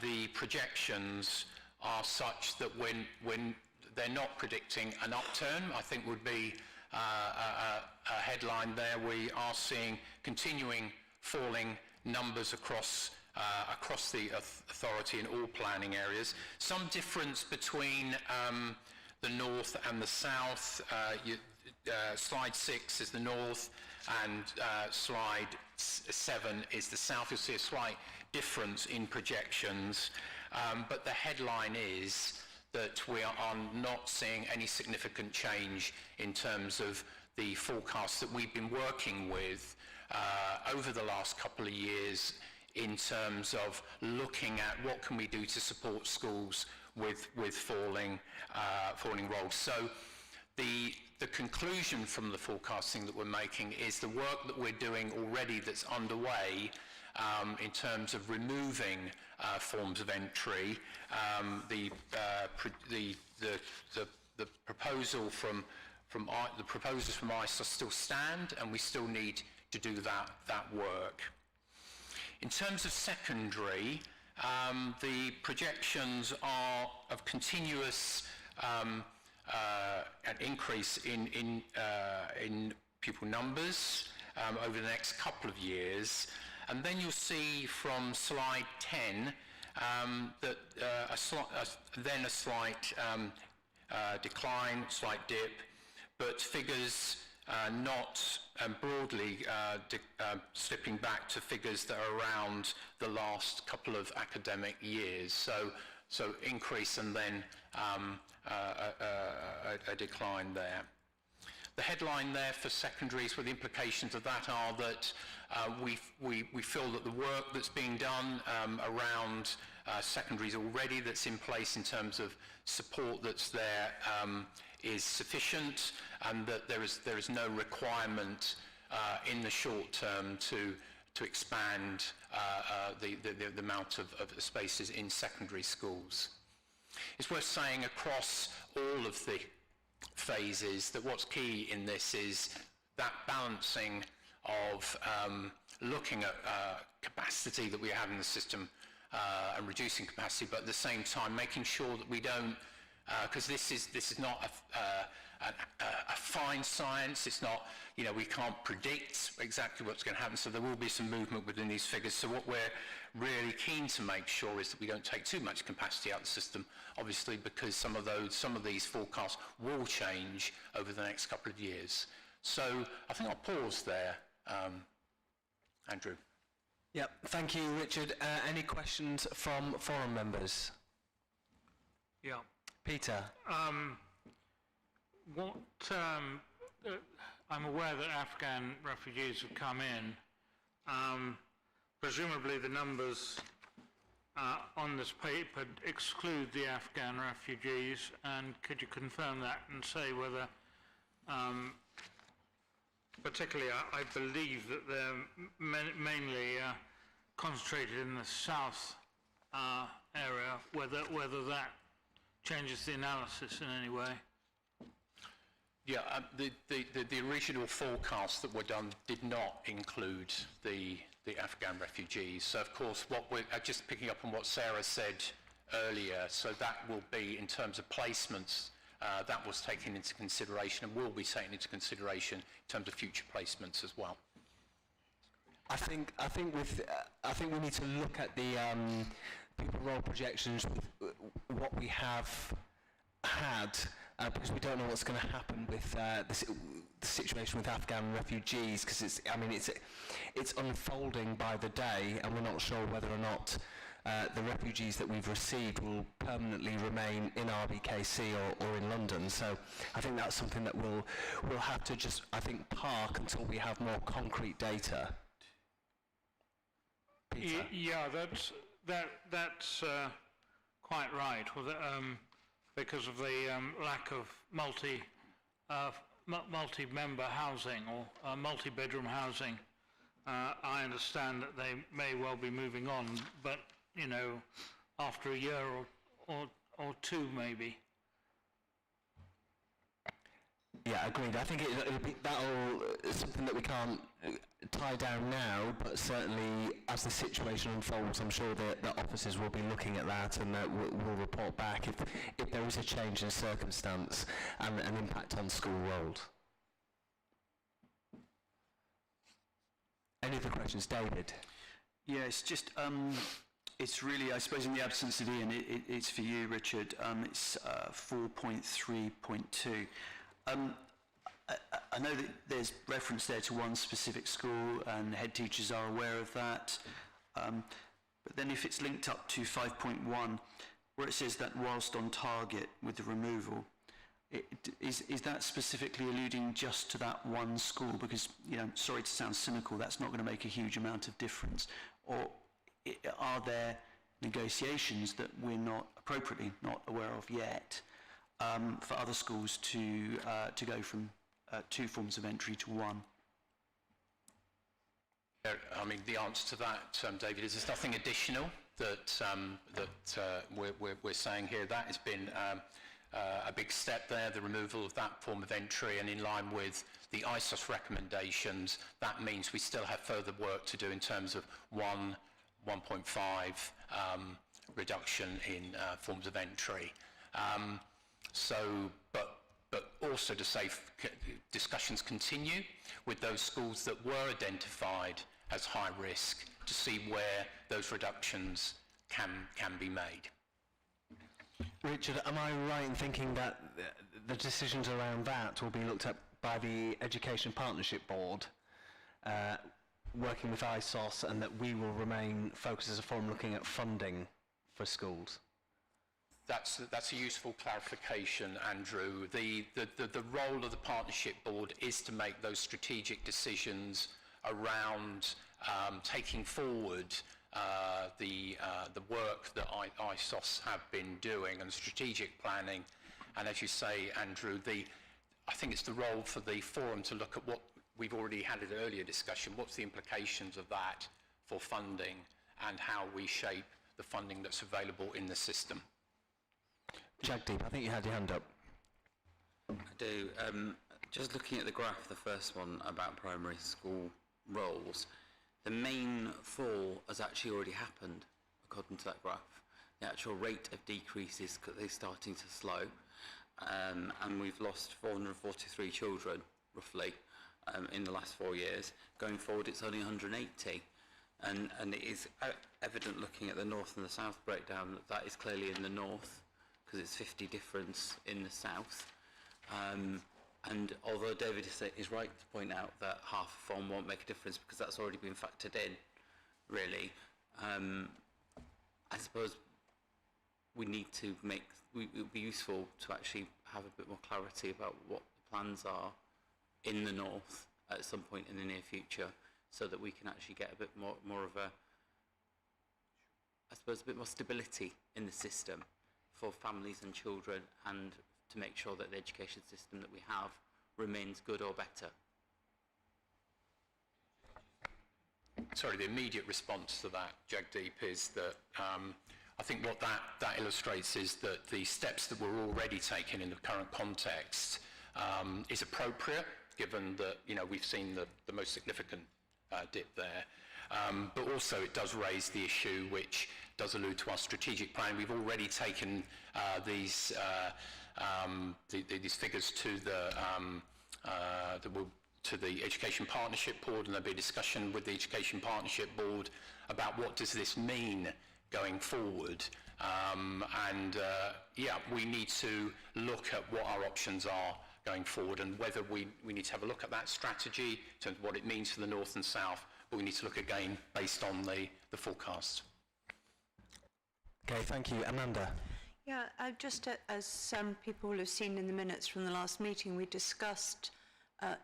the projections are such that when they're not predicting an upturn, I think would be a headline there. We are seeing continuing falling numbers across the authority in all planning areas. Some difference between the north and the south. Slide 6 is the north and slide 7 is the south. You'll see a slight difference in projections, but the headline is that we are not seeing any significant change in terms of the forecasts that we've been working with over the last couple of years in terms of looking at what can we do to support schools with falling roles. So the conclusion from the forecasting that we're making is the work that we're doing already that's underway in terms of removing forms of entry. The proposals from ICE still stand, and we still need to do that work. In terms of secondary, the projections are of continuous an increase in pupil numbers over the next couple of years. And then you'll see from slide 10 that a slight decline, slight dip, but figures not broadly slipping back to figures that are around the last couple of academic years. So increase and then a decline there. The headline there for secondaries, with the implications of that, are that we feel that the work that's being done around secondaries already, that's in place in terms of support that's there, is sufficient, and that there is no requirement in the short term to expand the amount of spaces in secondary schools. It's worth saying across all of the phases that what's key in this is that balancing of looking at capacity that we have in the system and reducing capacity, but at the same time making sure that we don't, because this is not a fine science. It's not, we can't predict exactly what's going to happen, so there will be some movement within these figures. So what we're really keen to make sure is that we don't take too much capacity out of the system, obviously, because some of these forecasts will change over the next couple of years. So I think I'll pause there, Andrew. Yep, thank you, Richard. Any questions from forum members? Yeah. Peter? I'm aware that Afghan refugees have come in. Presumably the numbers on this paper exclude the Afghan refugees, and could you confirm that and say whether, particularly I believe that they're mainly concentrated in the south area, whether that changes the analysis in any way? Yeah, the original forecast that were done did not include the Afghan refugees. So of course, what we're just picking up on what Sarah said earlier, so that will be in terms of placements, that was taken into consideration and will be taken into consideration in terms of future placements as well. I think we need to look at the pupil role projections with what we have had, because we don't know what's going to happen with the situation with Afghan refugees, because it's unfolding by the day, and we're not sure whether or not the refugees that we've received will permanently remain in RBKC or in London. So I think that's something that we'll have to just, I think, park until we have more concrete data. Peter? Yeah, that's quite right. Well, because of the lack of multi-member housing or multi-bedroom housing, I understand that they may well be moving on, but you know, after a year or two maybe. Yeah, agreed. I think it'll be something that we can't tie down now, but certainly as the situation unfolds, I'm sure that the officers will be looking at that and will report back if there is a change in circumstance and an impact on school roles. Any other questions? David? Yeah, it's just, it's really, I suppose in the absence of Ian, it's for you, Richard. It's 4.3.2. I know that there's reference there to one specific school and head teachers are aware of that, but then if it's linked up to 5.1 where it says that whilst on target with the removal, is that specifically alluding just to that one school? Because, you know, sorry to sound cynical, that's not going to make a huge amount of difference. Or are there negotiations that we're not appropriately not aware of yet for other schools to go from 2 forms of entry to 1? I mean, the answer to that, David, is there's nothing additional that we're saying here. That has been a big step there, the removal of that form of entry, and in line with the ISOS recommendations, that means we still have further work to do in terms of 1.5 reduction in forms of entry. But also to say discussions continue with those schools that were identified as high risk to see where those reductions can be made. Richard, am I right in thinking that the decisions around that will be looked at by the Education Partnership Board, working with ISOS, and that we will remain focused as a forum looking at funding for schools? That's a useful clarification, Andrew. The role of the Partnership Board is to make those strategic decisions around taking forward the work that ISOS have been doing and strategic planning. And as you say, Andrew, I think it's the role for the forum to look at what we've already had an earlier discussion. What's the implications of that for funding and how we shape the funding that's available in the system? Jagdeep, I think you had your hand up. I do. Just looking at the graph, the first one about primary school roles, the main fall has actually already happened, according to that graph. The actual rate of decrease is starting to slow, and we've lost 443 children, roughly, in the last 4 years. Going forward, it's only 180. And it is evident looking at the north and the south breakdown that is clearly in the north, because it's 50 difference in the south. And although David is right to point out that half a form won't make a difference because that's already been factored in, really, I suppose we need to it would be useful to actually have a bit more clarity about what the plans are in the north at some point in the near future, so that we can actually get a bit more of a, I suppose, a bit more stability in the system for families and children, and to make sure that the education system that we have remains good or better. Sorry, the immediate response to that, Jagdeep, is that I think what that illustrates is that the steps that we're already taking in the current context is appropriate, given that, you know, we've seen the most significant dip there. But also it does raise the issue, which does allude to our strategic plan. We've already taken these figures to the Education Partnership Board, and there'll be a discussion with the Education Partnership Board about what does this mean going forward. Yeah, we need to look at what our options are going forward, and whether we need to have a look at that strategy in terms of what it means for the North and South, but we need to look again based on the forecast. Okay, thank you. Amanda? Yeah, just as some people will have seen in the minutes from the last meeting, we discussed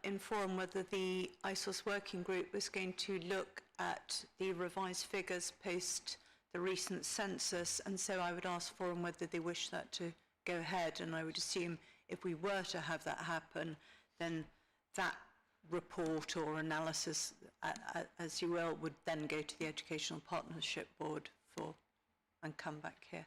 in forum whether the ISOS working group was going to look at the revised figures post the recent census, and so I would ask forum whether they wish that to go ahead, and I would assume if we were to have that happen, then that report or analysis, as you will, would then go to the Educational Partnership Board and come back here.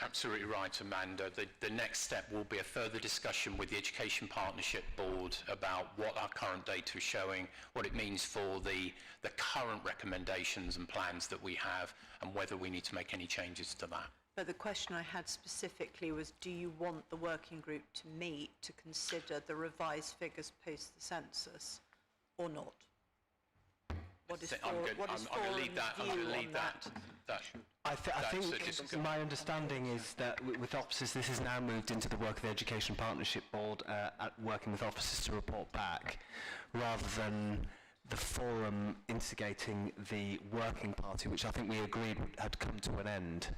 Absolutely right, Amanda. The next step will be a further discussion with the Education Partnership Board about what our current data is showing, what it means for the current recommendations and plans that we have, and whether we need to make any changes to that. But the question I had specifically was, do you want the working group to meet to consider the revised figures post the census or not? I'm going to leave that. I think my understanding is that with officers, this has now moved into the work of the Education Partnership Board, working with officers to report back, rather than the forum instigating the working party, which I think we agreed had come to an end.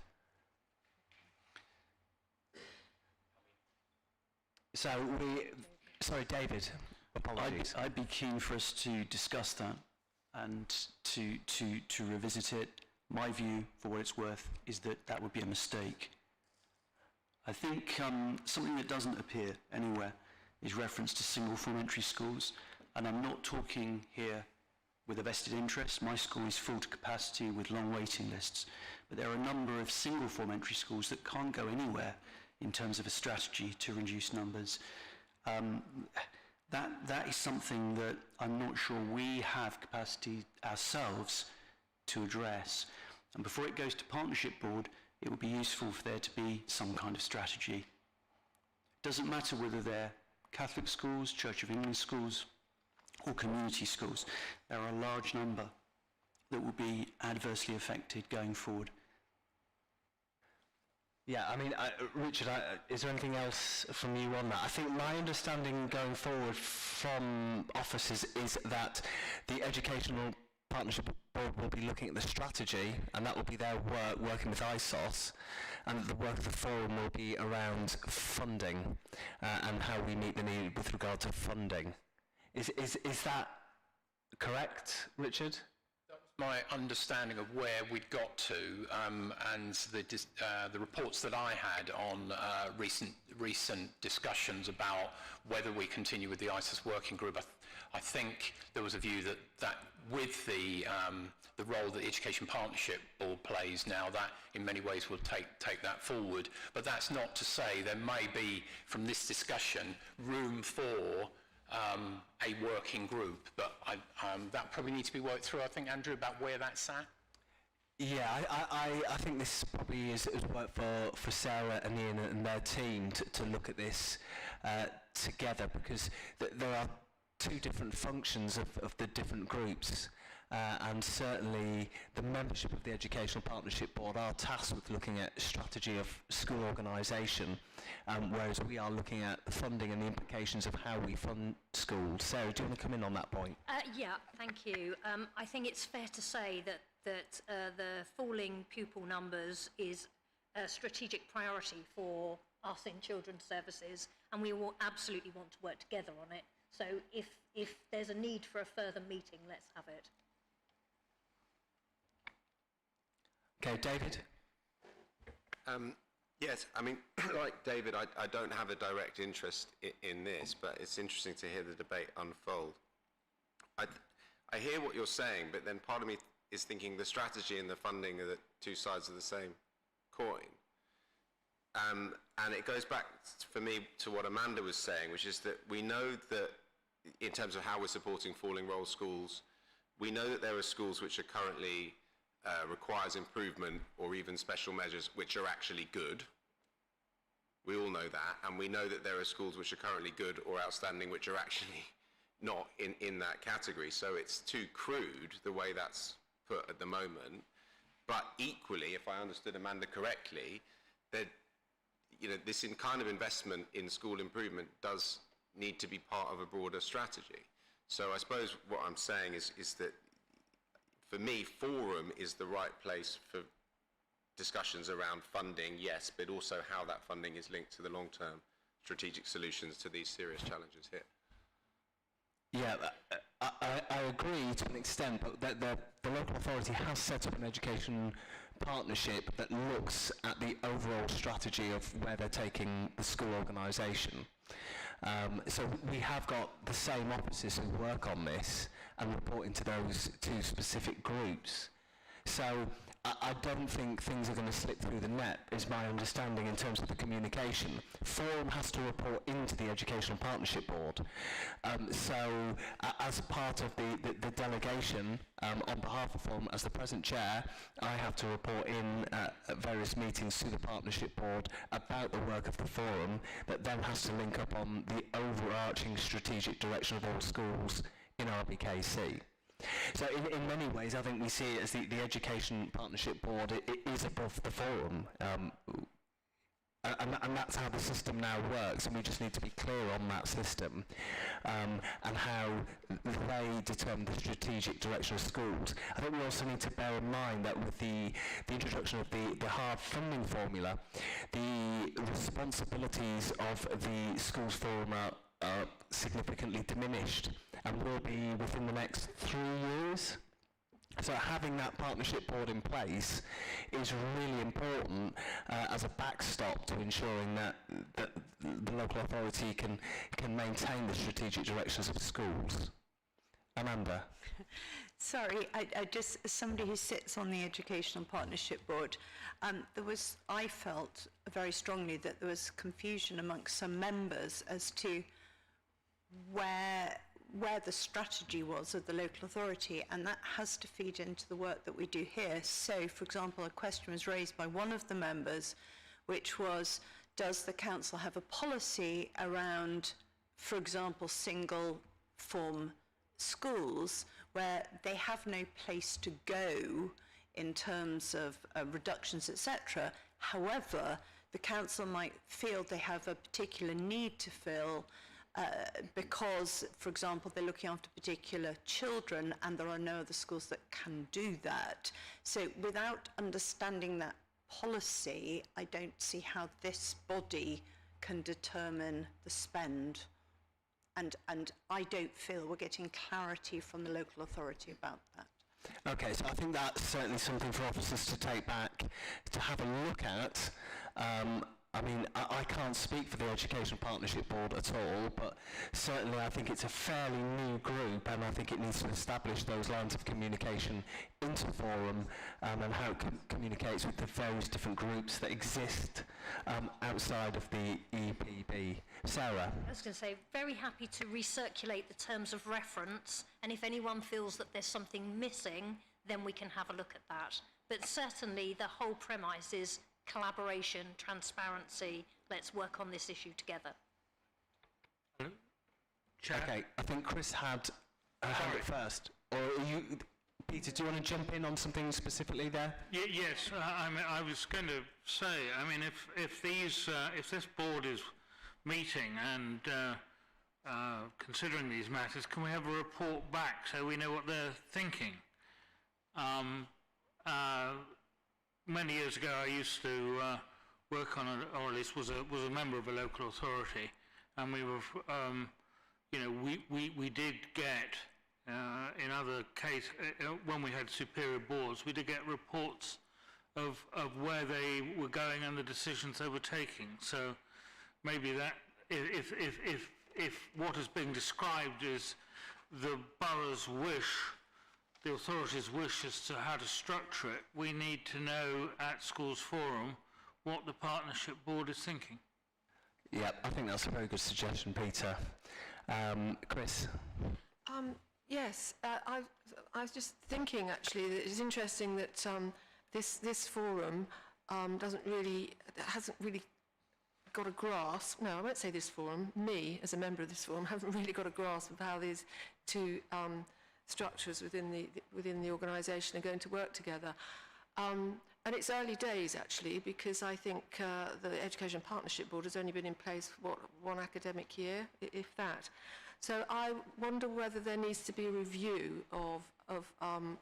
So sorry, David, apologies. I'd be keen for us to discuss that and to revisit it. My view, for what it's worth, is that that would be a mistake. I think something that doesn't appear anywhere is reference to single form entry schools, and I'm not talking here with a vested interest. My school is full to capacity with long waiting lists, but there are a number of single form entry schools that can't go anywhere in terms of a strategy to reduce numbers. That is something that I'm not sure we have capacity ourselves to address. And before it goes to Partnership Board, it would be useful for there to be some kind of strategy. It doesn't matter whether they're Catholic schools, Church of England schools, or community schools. There are a large number that will be adversely affected going forward. Yeah, I mean, Richard, is there anything else from you on that? I think my understanding going forward from officers is that the Educational Partnership Board will be looking at the strategy, and that will be their work working with ISOS, and the work of the forum will be around funding and how we meet the need with regard to funding. Is that correct, Richard? My understanding of where we'd got to, and the reports that I had on recent discussions about whether we continue with the ISIS working group, I think there was a view that with the role that the Education Partnership Board plays now, that in many ways will take that forward. But that's not to say there may be, from this discussion, room for a working group, but that probably needs to be worked through, I think, Andrew, about where that's at. Yeah, I think this probably is work for Sarah and Ian and their team to look at this together, because there are two different functions of the different groups, and certainly the membership of the Educational Partnership Board are tasked with looking at strategy of school organisation, whereas we are looking at the funding and the implications of how we fund schools. Sarah, do you want to come in on that point? Yeah, thank you. I think it's fair to say that the falling pupil numbers is a strategic priority for us in Children's Services, and we will absolutely want to work together on it. So if there's a need for a further meeting, let's have it. Okay, David? Yes, I mean, like David, I don't have a direct interest in this, but it's interesting to hear the debate unfold. I hear what you're saying, but then part of me is thinking the strategy and the funding are the two sides of the same coin. And it goes back for me to what Amanda was saying, which is that we know that in terms of how we're supporting falling role schools, we know that there are schools which are currently requires improvement or even special measures which are actually good. We all know that, and we know that there are schools which are currently good or outstanding which are actually not in that category. So it's too crude the way that's put at the moment. But equally, if I understood Amanda correctly, that this kind of investment in school improvement does need to be part of a broader strategy. So I suppose what I'm saying is that for me, forum is the right place for discussions around funding, yes, but also how that funding is linked to the long-term strategic solutions to these serious challenges here. Yeah, I agree to an extent, but the local authority has set up an education partnership that looks at the overall strategy of where they're taking the school organisation. So we have got the same officers who work on this and report into those two specific groups. So I don't think things are going to slip through the net, is my understanding in terms of the communication. Forum has to report into the Educational Partnership Board. So as part of the delegation, on behalf of Forum, as the present chair, I have to report in at various meetings to the Partnership Board about the work of the Forum that then has to link up on the overarching strategic direction of all schools in RBKC. So in many ways, I think we see it as the Education Partnership Board, it is above the Forum. And that's how the system now works, and we just need to be clear on that system and how they determine the strategic direction of schools. I think we also need to bear in mind that with the introduction of the hard funding formula, the responsibilities of the Schools Forum are significantly diminished and will be within the next 3 years. So having that partnership board in place is really important as a backstop to ensuring that the local authority can maintain the strategic directions of schools. Amanda? Sorry, I just, as somebody who sits on the Educational Partnership Board, I felt very strongly that there was confusion amongst some members as to where the strategy was of the local authority, and that has to feed into the work that we do here. So, for example, a question was raised by one of the members, which was, does the council have a policy around, for example, single form schools where they have no place to go in terms of reductions, etc. However, the council might feel they have a particular need to fill because, for example, they're looking after particular children and there are no other schools that can do that. So without understanding that policy, I don't see how this body can determine the spend. And I don't feel we're getting clarity from the local authority about that. Okay, so I think that's certainly something for officers to take back, to have a look at. I mean, I can't speak for the Education Partnership Board at all, but certainly I think it's a fairly new group, and I think it needs to establish those lines of communication into Forum and how it communicates with the various different groups that exist outside of the EPB. Sarah? I was going to say, very happy to recirculate the terms of reference, and if anyone feels that there's something missing, then we can have a look at that. But certainly the whole premise is collaboration, transparency, let's work on this issue together. Chair? Okay, I think Chris had it first. Or Peter, do you want to jump in on something specifically there? Yes, I mean, I was going to say, I mean, if this board is meeting and considering these matters, can we have a report back so we know what they're thinking? Many years ago, I used to work on, or at least was a member of a local authority, and we were, we did get. In other cases, when we had superior boards, we did get reports of where they were going and the decisions they were taking. So maybe that, if what is being described is the borough's wish, the authority's wish as to how to structure it, we need to know at Schools Forum what the partnership board is thinking. Yeah, I think that's a very good suggestion, Peter. Chris? Yes, I was just thinking actually that it's interesting that this forum hasn't really got a grasp. No, I won't say this forum. Me, as a member of this forum, haven't really got a grasp of how these two structures within the organisation are going to work together. And it's early days actually, because I think the Education Partnership Board has only been in place for one academic year, if that. So I wonder whether there needs to be a review of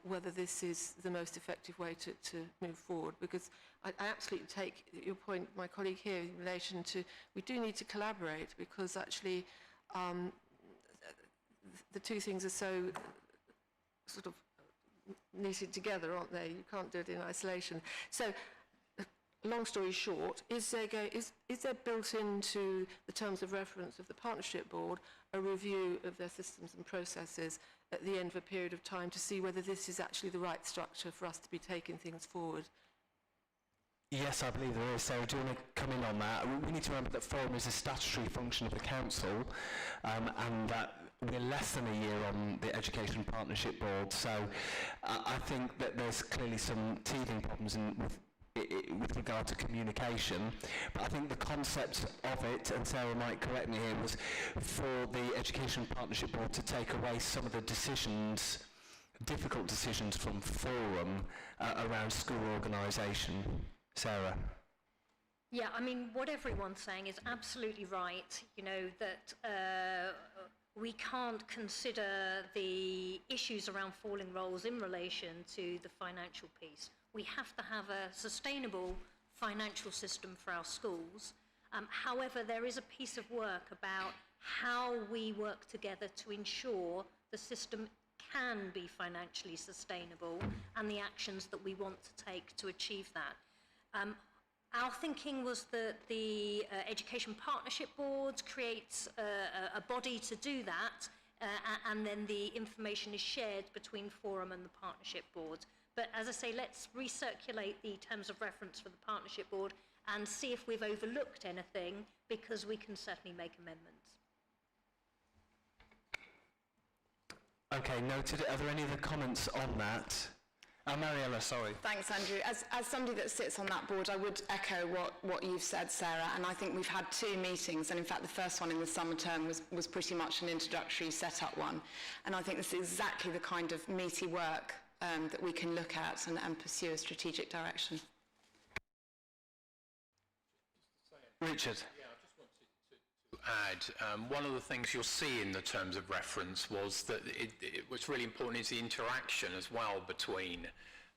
whether this is the most effective way to move forward, because I absolutely take your point, my colleague here, in relation to we do need to collaborate, because actually the two things are so sort of knitted together, aren't they? You can't do it in isolation. So long story short, is there built into the terms of reference of the Partnership Board a review of their systems and processes at the end of a period of time to see whether this is actually the right structure for us to be taking things forward? Yes, I believe there is. Sarah, do you want to come in on that? We need to remember that Forum is a statutory function of the Council, and that we're less than a year on the Education Partnership Board, so I think that there's clearly some teething problems with regard to communication, but I think the concept of it, and Sarah might correct me here, was for the Education Partnership Board to take away some of the decisions, difficult decisions from Forum around school organisation. Sarah? Yeah, I mean, what everyone's saying is absolutely right, you know, that we can't consider the issues around falling roles in relation to the financial piece. We have to have a sustainable financial system for our schools. However, there is a piece of work about how we work together to ensure the system can be financially sustainable and the actions that we want to take to achieve that. Our thinking was that the Education Partnership Board creates a body to do that, and then the information is shared between Forum and the Partnership Board. But as I say, let's recirculate the terms of reference for the Partnership Board and see if we've overlooked anything, because we can certainly make amendments. Okay, noted. Are there any other comments on that? Mariella, sorry. Thanks, Andrew. As somebody that sits on that board, I would echo what you've said, Sarah, and I think we've had 2 meetings, and in fact the first one in the summer term was pretty much an introductory set-up one, and I think this is exactly the kind of meaty work that we can look at and pursue a strategic direction. Richard? Add, one of the things you'll see in the terms of reference was that what's really important is the interaction as well between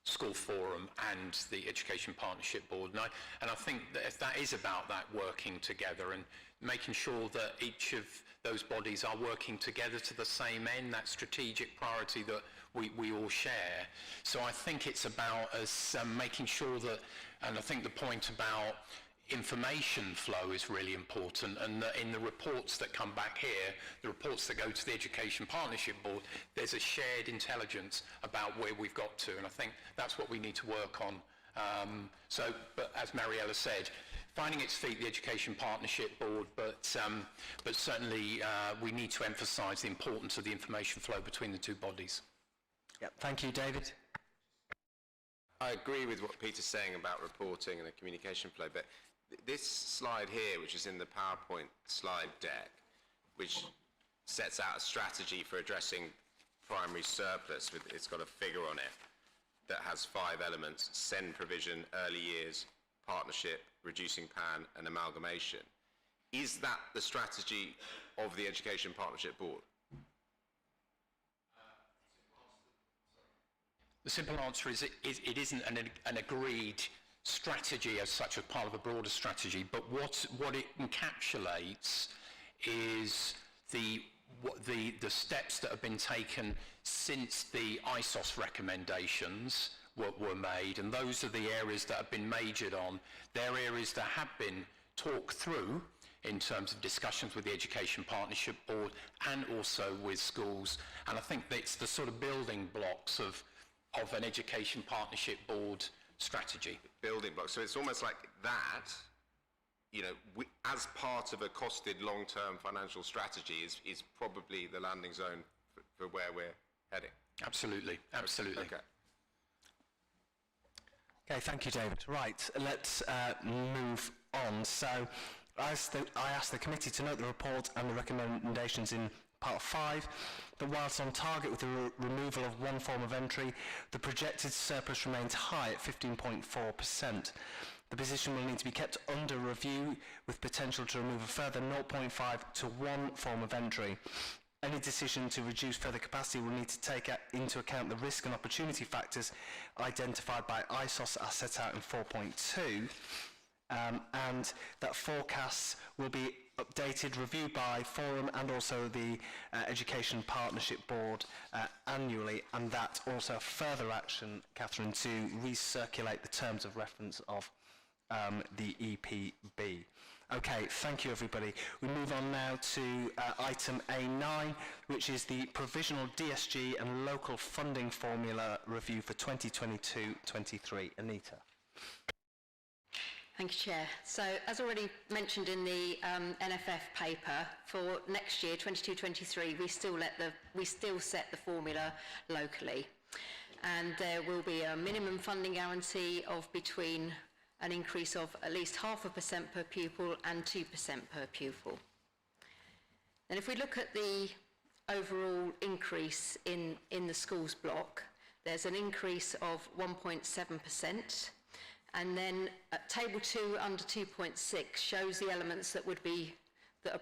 School Forum and the Education Partnership Board, and I think that if that is about that working together and making sure that each of those bodies are working together to the same end, that strategic priority that we all share. So I think it's about us making sure that, and I think the point about information flow is really important, and in the reports that come back here, the reports that go to the Education Partnership Board, there's a shared intelligence about where we've got to, and I think that's what we need to work on. But as Mariella said, finding its feet, the Education Partnership Board, but certainly we need to emphasise the importance of the information flow between the two bodies. Yep. Thank you, David. I agree with what Peter's saying about reporting and the communication flow, but this slide here, which is in the PowerPoint slide deck, which sets out a strategy for addressing primary surplus, it's got a figure on it that has 5 elements: SEND provision, early years, partnership, reducing PAN, and amalgamation. Is that the strategy of the Education Partnership Board? The simple answer is it isn't an agreed strategy as such, as part of a broader strategy, but what it encapsulates is the steps that have been taken since the ISOS recommendations were made, and those are the areas that have been majored on. They're areas that have been talked through in terms of discussions with the Education Partnership Board and also with schools, and I think that it's the sort of building blocks of an Education Partnership Board strategy. Building blocks. So it's almost like that, you know, as part of a costed long-term financial strategy is probably the landing zone for where we're heading. Absolutely, absolutely. Okay. Okay, thank you, David. Right, let's move on. So I asked the committee to note the report and the recommendations in Part 5, that whilst on target with the removal of one form of entry, the projected surplus remains high at 15.4%. The position will need to be kept under review with potential to remove a further 0.5 to 1 form of entry. Any decision to reduce further capacity will need to take into account the risk and opportunity factors identified by ISOS as set out in 4.2, and that forecasts will be updated, reviewed by Forum and also the Education Partnership Board annually, and that also further action, Catherine, to recirculate the terms of reference of the EPB. Okay, thank you everybody. We move on now to item A9, which is the Provisional DSG and Local Funding Formula Review for 2022-23. Anita. Thank you, Chair. So, as already mentioned in the NFF paper, for next year, 22-23, we still set the formula locally, and there will be a minimum funding guarantee of between an increase of at least 0.5% per pupil and 2% per pupil. And if we look at the overall increase in the schools block, there's an increase of 1.7%. And then table 2 under 2.6 shows the elements that would be, that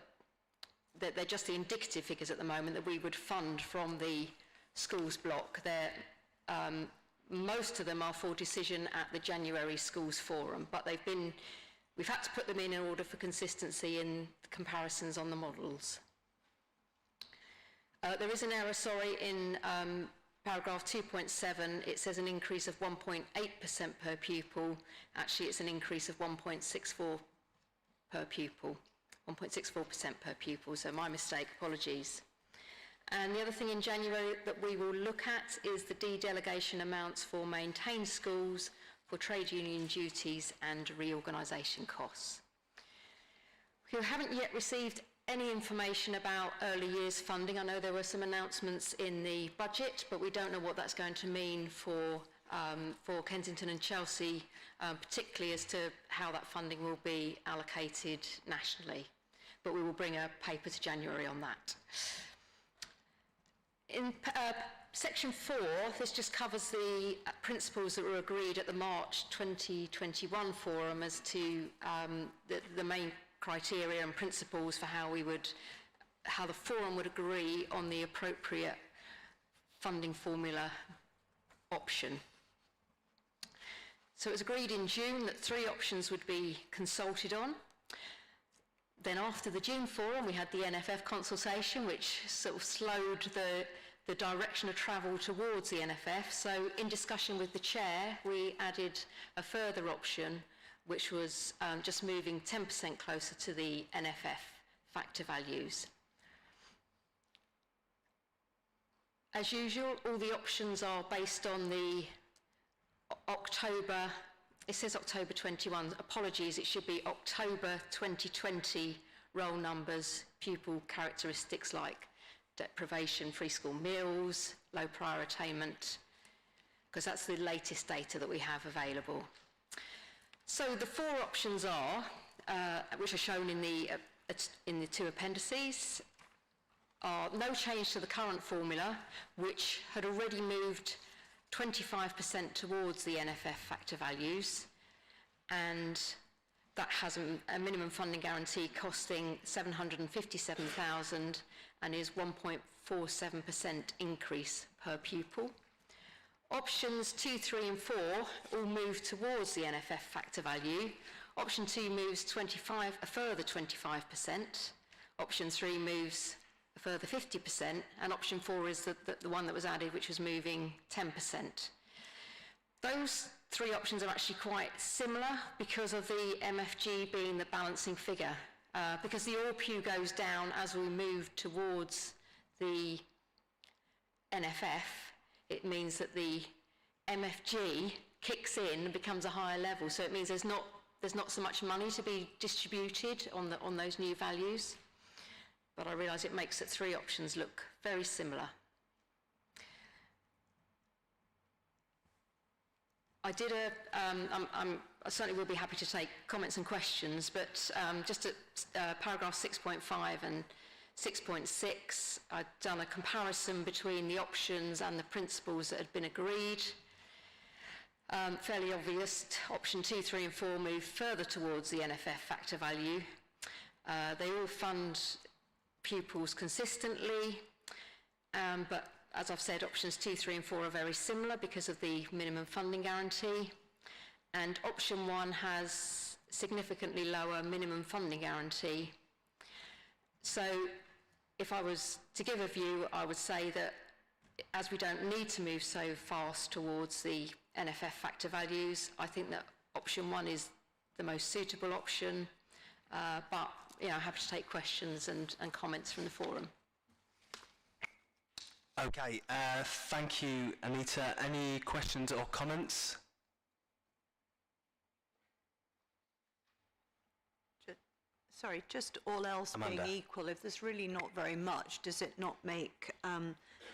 they're just the indicative figures at the moment that we would fund from the schools block. Most of them are for decision at the January schools forum, but we've had to put them in order for consistency in the comparisons on the models. There is an error, sorry, in paragraph 2.7, it says an increase of 1.8% per pupil. Actually, it's an increase of 1.64 per pupil, 1.64% per pupil, so my mistake, apologies. And the other thing in January that we will look at is the de-delegation amounts for maintained schools, for trade union duties and reorganisation costs. We haven't yet received any information about early years funding. I know there were some announcements in the budget, but we don't know what that's going to mean for Kensington and Chelsea, particularly as to how that funding will be allocated nationally. But we will bring a paper to January on that. In section 4, this just covers the principles that were agreed at the March 2021 forum as to the main criteria and principles for how the forum would agree on the appropriate funding formula option. So it was agreed in June that 3 options would be consulted on. Then after the June forum, we had the NFF consultation, which sort of slowed the direction of travel towards the NFF. So in discussion with the chair, we added a further option, which was just moving 10% closer to the NFF factor values. As usual, all the options are based on the October, it says October 21, apologies, it should be October 2020 roll numbers, pupil characteristics like deprivation, free school meals, low prior attainment, because that's the latest data that we have available. So the 4 options are, which are shown in the 2 appendices, are no change to the current formula, which had already moved 25% towards the NFF factor values, and that has a minimum funding guarantee costing $757,000 and is 1.47% increase per pupil. Options 2, 3 and 4 all move towards the NFF factor value. Option 2 moves a further 25%. Option 3 moves a further 50%, and option 4 is the one that was added, which was moving 10%. Those three options are actually quite similar because of the MFG being the balancing figure. Because the ARPU goes down as we move towards the NFF, it means that the MFG kicks in and becomes a higher level. So it means there's not so much money to be distributed on those new values. But I realise it makes the three options look very similar. I certainly will be happy to take comments and questions, but just at paragraph 6.5 and 6.6, I've done a comparison between the options and the principles that had been agreed. Fairly obvious, option 2, 3 and 4 move further towards the NFF factor value. They all fund pupils consistently, but as I've said, options 2, 3 and 4 are very similar because of the minimum funding guarantee, and option 1 has significantly lower minimum funding guarantee. So if I was to give a view, I would say that as we don't need to move so fast towards the NFF factor values, I think that option 1 is the most suitable option, but happy to take questions and comments from the forum. Okay, thank you, Anita. Any questions or comments? Sorry, just all else Amanda. being equal, if there's really not very much, does it not make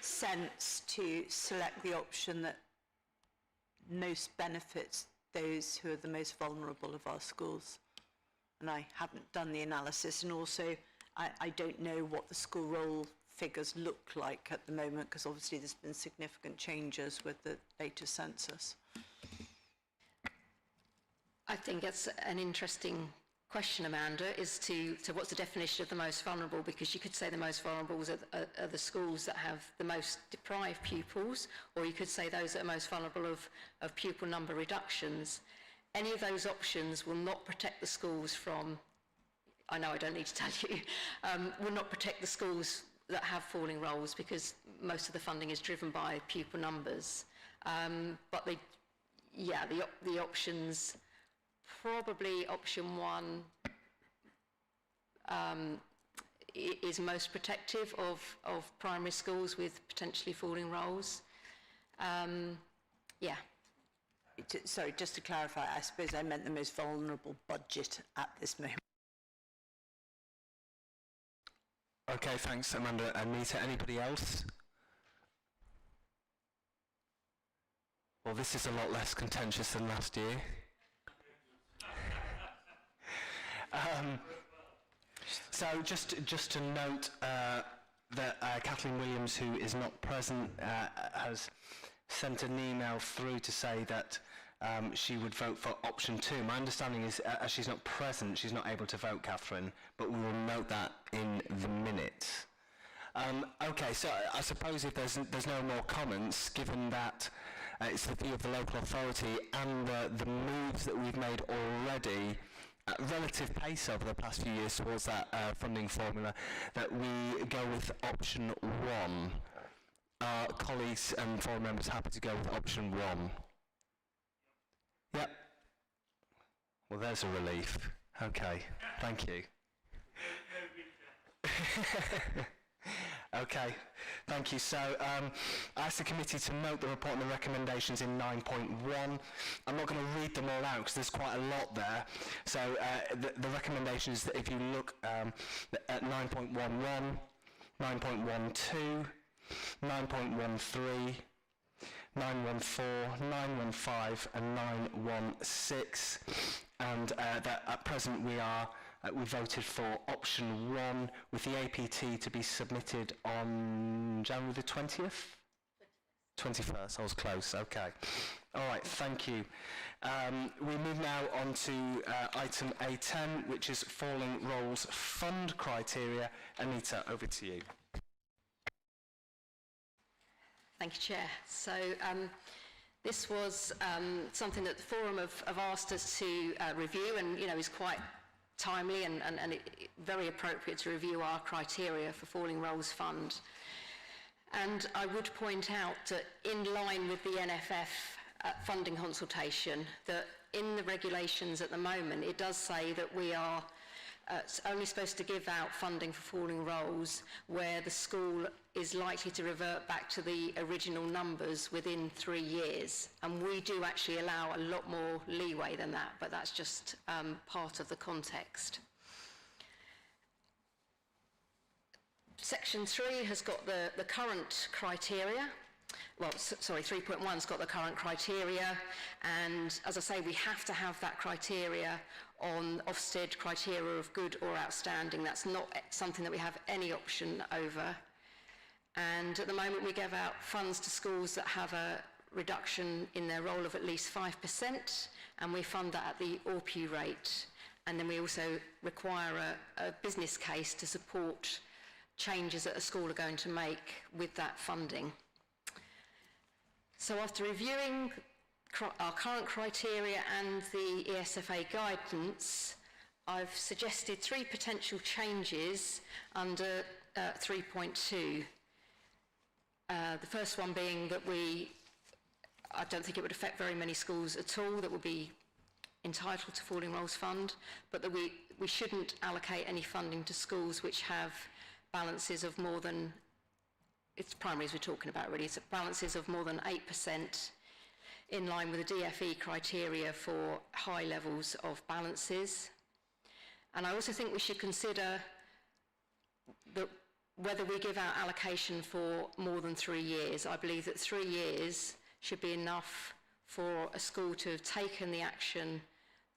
sense to select the option that most benefits those who are the most vulnerable of our schools? And I haven't done the analysis, and also I don't know what the school roll figures look like at the moment, because obviously there's been significant changes with the latest census. I think that's an interesting question, Amanda, is to what's the definition of the most vulnerable, because you could say the most vulnerable are the schools that have the most deprived pupils, or you could say those that are most vulnerable of pupil number reductions. Any of those options will not protect the schools from, I know I don't need to tell you, will not protect the schools that have falling rolls, because most of the funding is driven by pupil numbers. But the options, probably option 1 is most protective of primary schools with potentially falling rolls. Sorry, just to clarify, I suppose I meant the most vulnerable budget at this moment. Okay, thanks, Amanda. Anita, anybody else? Well, this is a lot less contentious than last year. So just to note that Kathleen Williams, who is not present, has sent an email through to say that she would vote for option 2. My understanding is, as she's not present, she's not able to vote, Catherine, but we will note that in the minutes. Okay, so I suppose if there's no more comments, given that it's the view of the local authority and the moves that we've made already at relative pace over the past few years towards that funding formula, that we go with option 1. Are colleagues and forum members happy to go with option 1? Yep. Well, there's a relief. Okay, thank you. Okay, thank you. So I asked the committee to note the report and the recommendations in 9.1. I'm not going to read them all out because there's quite a lot there. So the recommendation is that if you look at 9.11, 9.12, 9.13, 914, 915 and 916, and that at present we are we voted for option 1 with the APT to be submitted on January the 20th? 21st, I was close, okay. All right, thank you. We move now on to item A10, which is falling roles fund criteria. Anita, over to you. Thank you, Chair. So this was something that the Forum have asked us to review, and is quite timely and very appropriate to review our criteria for falling roles fund. And I would point out that in line with the NFF funding consultation, that in the regulations at the moment, it does say that we are only supposed to give out funding for falling roles where the school is likely to revert back to the original numbers within 3 years. And we do actually allow a lot more leeway than that, but that's just part of the context. Section 3 has got the current criteria. Well, sorry, 3.1's got the current criteria, and as I say, we have to have that criteria on Ofsted criteria of good or outstanding. That's not something that we have any option over. And at the moment, we give out funds to schools that have a reduction in their roll of at least 5%, and we fund that at the ORPU rate. And then we also require a business case to support changes that a school are going to make with that funding. So after reviewing our current criteria and the ESFA guidance, I've suggested 3 potential changes under 3.2. The first one being that I don't think it would affect very many schools at all that would be entitled to falling roles fund, but that we shouldn't allocate any funding to schools which have balances of more than, it's primaries we're talking about really, it's balances of more than 8% in line with the DFE criteria for high levels of balances. And I also think we should consider whether we give out allocation for more than 3 years. I believe that 3 years should be enough for a school to have taken the action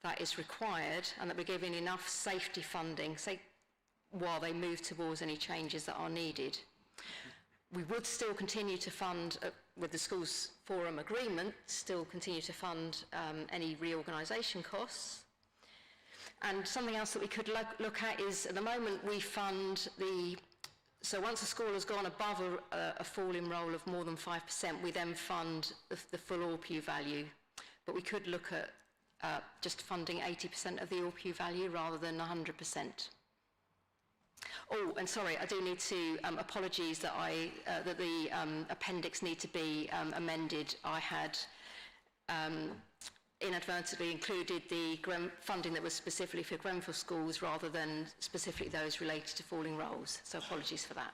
that is required, and that we're giving enough safety funding, while they move towards any changes that are needed. We would still continue to fund, with the Schools Forum agreement, still continue to fund any reorganisation costs. And something else that we could look at is, at the moment, we fund so once a school has gone above a falling roll of more than 5%, we then fund the full ORPU value. But we could look at just funding 80% of the ORPU value rather than 100%. Oh, and sorry, I do need to, apologies that that the appendix need to be amended. I had inadvertently included the funding that was specifically for Grenfell schools rather than specifically those related to falling roles. So apologies for that.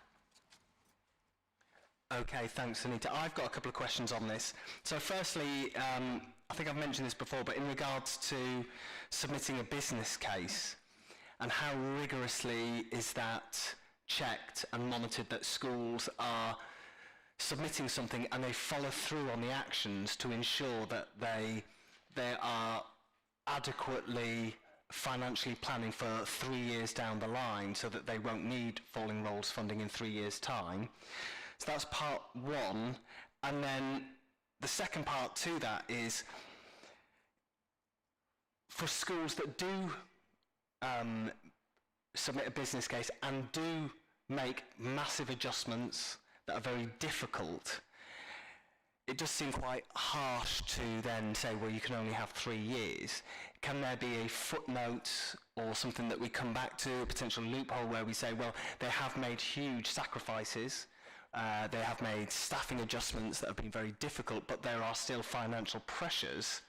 Okay, thanks, Anita. I've got a couple of questions on this. So firstly, I think I've mentioned this before, but in regards to submitting a business case, and how rigorously is that checked and monitored that schools are submitting something and they follow through on the actions to ensure that they are adequately financially planning for 3 years down the line so that they won't need falling roles funding in 3 years' time? So that's part one. And then the second part to that is, for schools that do submit a business case and do make massive adjustments that are very difficult, it does seem quite harsh to then say, well, you can only have 3 years. Can there be a footnote or something that we come back to, a potential loophole where we say, well, they have made huge sacrifices, they have made staffing adjustments that have been very difficult, but there are still financial pressures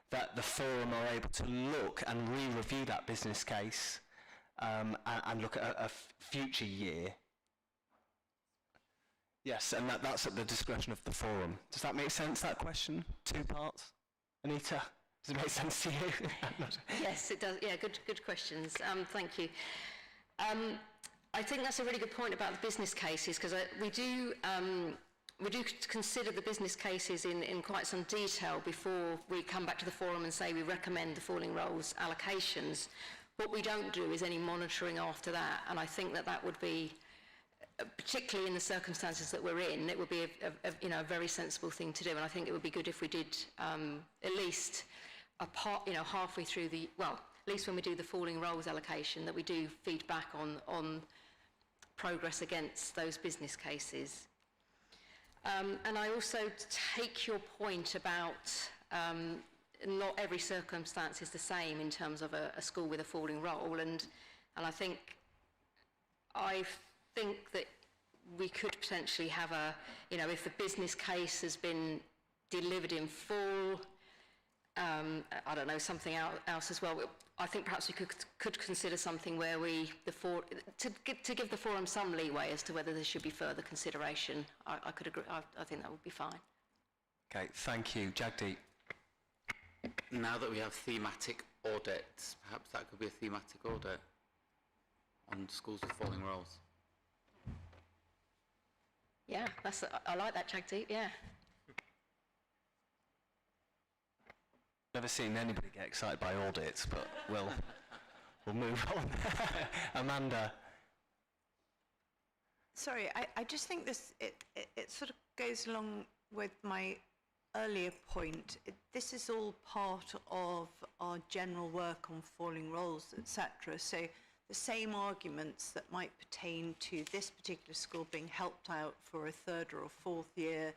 that the Forum are able to look and re-review that business case and look at a future year? Yes, and that's at the discretion of the Forum. Does that make sense, that question? 2 parts? Anita, does it make sense to you? Yes, it does. Yeah, good questions. Thank you. I think that's a really good point about the business cases, because we do consider the business cases in quite some detail before we come back to the Forum and say we recommend the falling roles allocations. What we don't do is any monitoring after that, and I think that that would be, particularly in the circumstances that we're in, it would be a very sensible thing to do, and I think it would be good if we did at least halfway through at least when we do the falling roles allocation, that we do feedback on progress against those business cases. And I also take your point about not every circumstance is the same in terms of a school with a falling role, and I think that we could potentially have if the business case has been delivered in full, I don't know, something else as well. I think perhaps we could consider something where to give the forum some leeway as to whether there should be further consideration. I could agree. I think that would be fine. Okay, thank you. Jagdeep. Now that we have thematic audits, perhaps that could be a thematic audit on schools with falling roles. Yeah, I like that, Jagdeep, yeah. Never seen anybody get excited by audits, but we'll move on. Amanda. Sorry, I just think it sort of goes along with my earlier point. This is all part of our general work on falling roles, etc. So the same arguments that might pertain to this particular school being helped out for a third or a fourth year,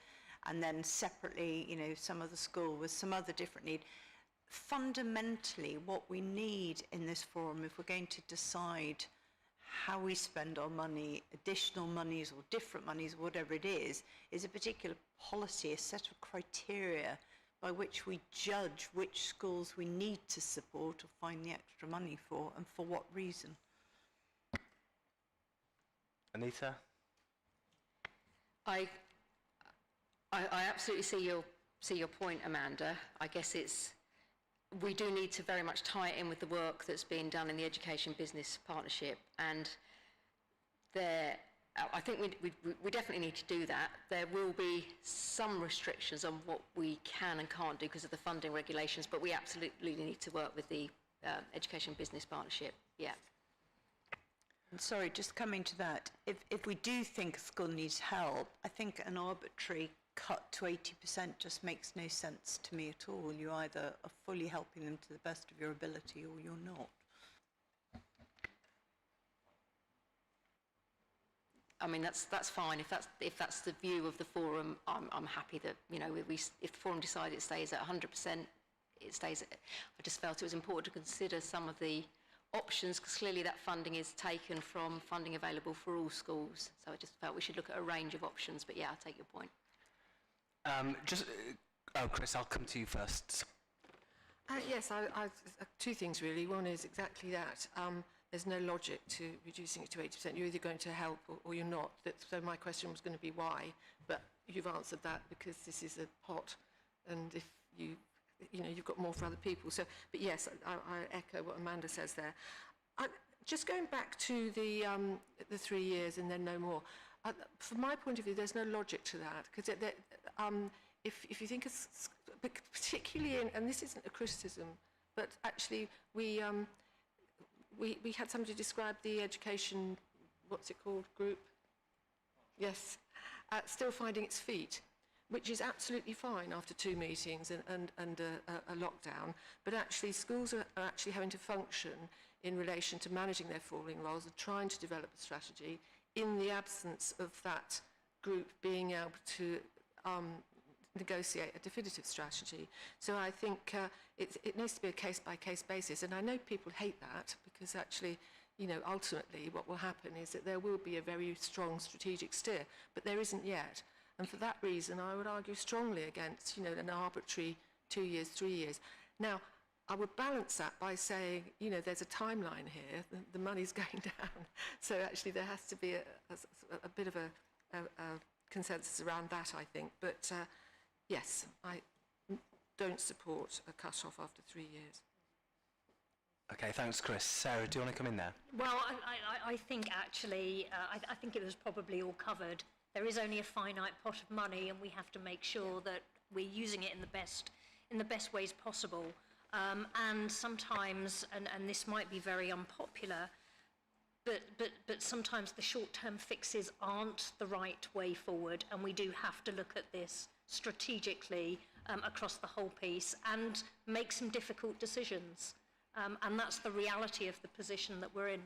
and then separately, some other school with some other different need. Fundamentally, what we need in this forum, if we're going to decide how we spend our money, additional monies or different monies, whatever it is a particular policy, a set of criteria by which we judge which schools we need to support or find the extra money for, and for what reason. Anita? I absolutely see your point, Amanda. I guess we do need to very much tie it in with the work that's being done in the Education Business Partnership, and I think we definitely need to do that. There will be some restrictions on what we can and can't do because of the funding regulations, but we absolutely need to work with the Education Business Partnership, yeah. And sorry, just coming to that, if we do think a school needs help, I think an arbitrary cut to 80% just makes no sense to me at all. You either are fully helping them to the best of your ability or you're not. I mean, that's fine. If that's the view of the forum, I'm happy that, if the forum decides it stays at 100%, it stays at, I just felt it was important to consider some of the options, because clearly that funding is taken from funding available for all schools. So I just felt we should look at a range of options, but yeah, I take your point. Chris, I'll come to you first. Yes, two things really. One is exactly that. There's no logic to reducing it to 80%. You're either going to help or you're not. So my question was going to be why, but you've answered that because this is a pot, and if you've got more for other people. So, but yes, I echo what Amanda says there. Just going back to the 3 years and then no more. From my point of view, there's no logic to that, because if you think of, particularly and this isn't a criticism, but actually we had somebody describe the education, what's it called, group? Yes, still finding its feet, which is absolutely fine after 2 meetings and a lockdown, but actually schools are actually having to function in relation to managing their falling roles and trying to develop a strategy in the absence of that group being able to negotiate a definitive strategy. So I think it needs to be a case-by-case basis, and I know people hate that because actually, ultimately what will happen is that there will be a very strong strategic steer, but there isn't yet. And for that reason, I would argue strongly against, an arbitrary 2 years, 3 years. Now, I would balance that by saying, there's a timeline here, the money's going down. So actually there has to be a bit of a consensus around that, I think. But yes, I don't support a cut-off after 3 years. Okay, thanks, Chris. Sarah, do you want to come in there? Well, I think actually, I think it was probably all covered. There is only a finite pot of money, and we have to make sure that we're using it in the best ways possible. And sometimes, and this might be very unpopular, but sometimes the short-term fixes aren't the right way forward, and we do have to look at this strategically across the whole piece and make some difficult decisions. And that's the reality of the position that we're in.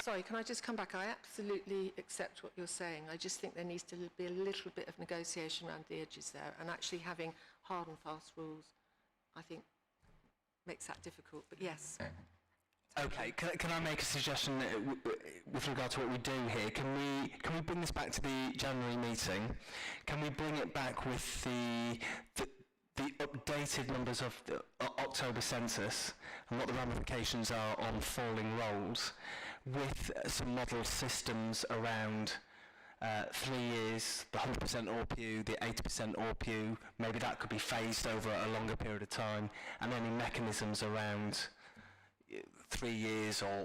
Sorry, can I just come back? I absolutely accept what you're saying. I just think there needs to be a little bit of negotiation around the edges there, and actually having hard and fast rules, I think, makes that difficult. But yes. Okay, can I make a suggestion with regard to what we do here? Can we bring this back to the January meeting? Can we bring it back with the updated numbers of the October census and what the ramifications are on falling rolls, with some model systems around 3 years, the 100% ORPU, the 80% ORPU, maybe that could be phased over a longer period of time, and any mechanisms around 3 years, or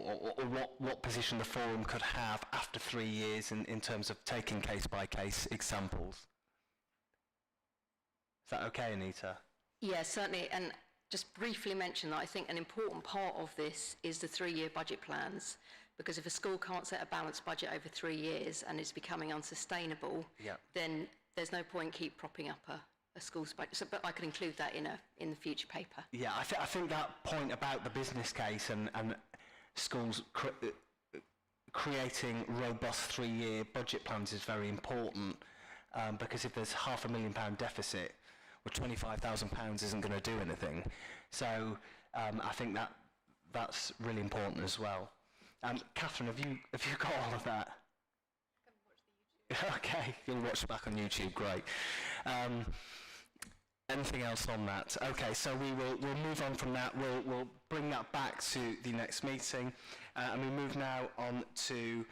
what position the forum could have after 3 years in terms of taking case-by-case examples. Is that okay, Anita? Yes, certainly, and just briefly mention that I think an important part of this is the 3-year budget plans, because if a school can't set a balanced budget over 3 years and it's becoming unsustainable, then there's no point keep propping up a school's budget. So, but I could include that in the future paper. Yeah, I think that point about the business case and schools creating robust 3-year budget plans is very important, because if there's £500,000 deficit, well, £25,000 isn't going to do anything. So I think that's really important as well. Catherine, have you got all of that? Okay, you'll watch back on YouTube. Great. Anything else on that? Okay, so we'll move on from that. We'll bring that back to the next meeting, and we move now on to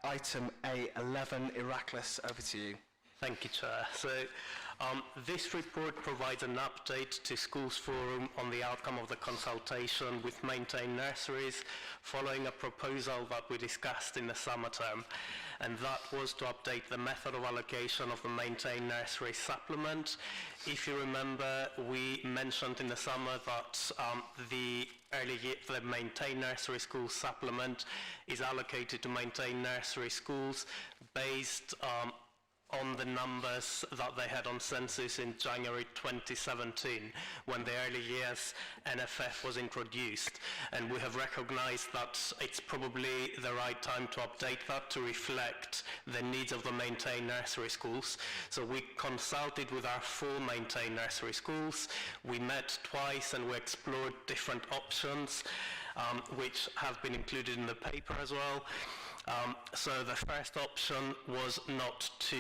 item A11. Iraklis, over to you. Thank you, Chair. So this report provides an update to Schools Forum on the outcome of the consultation with maintained nurseries following a proposal that we discussed in the summer term, and that was to update the method of allocation of the maintained nursery supplement. If you remember, we mentioned in the summer that the maintained nursery school supplement is allocated to maintained nursery schools based on the numbers that they had on census in January 2017, when the early years NFF was introduced. And we have recognized that it's probably the right time to update that to reflect the needs of the maintained nursery schools. So we consulted with our 4 maintained nursery schools. We met twice and we explored different options, which have been included in the paper as well. So the first option was not to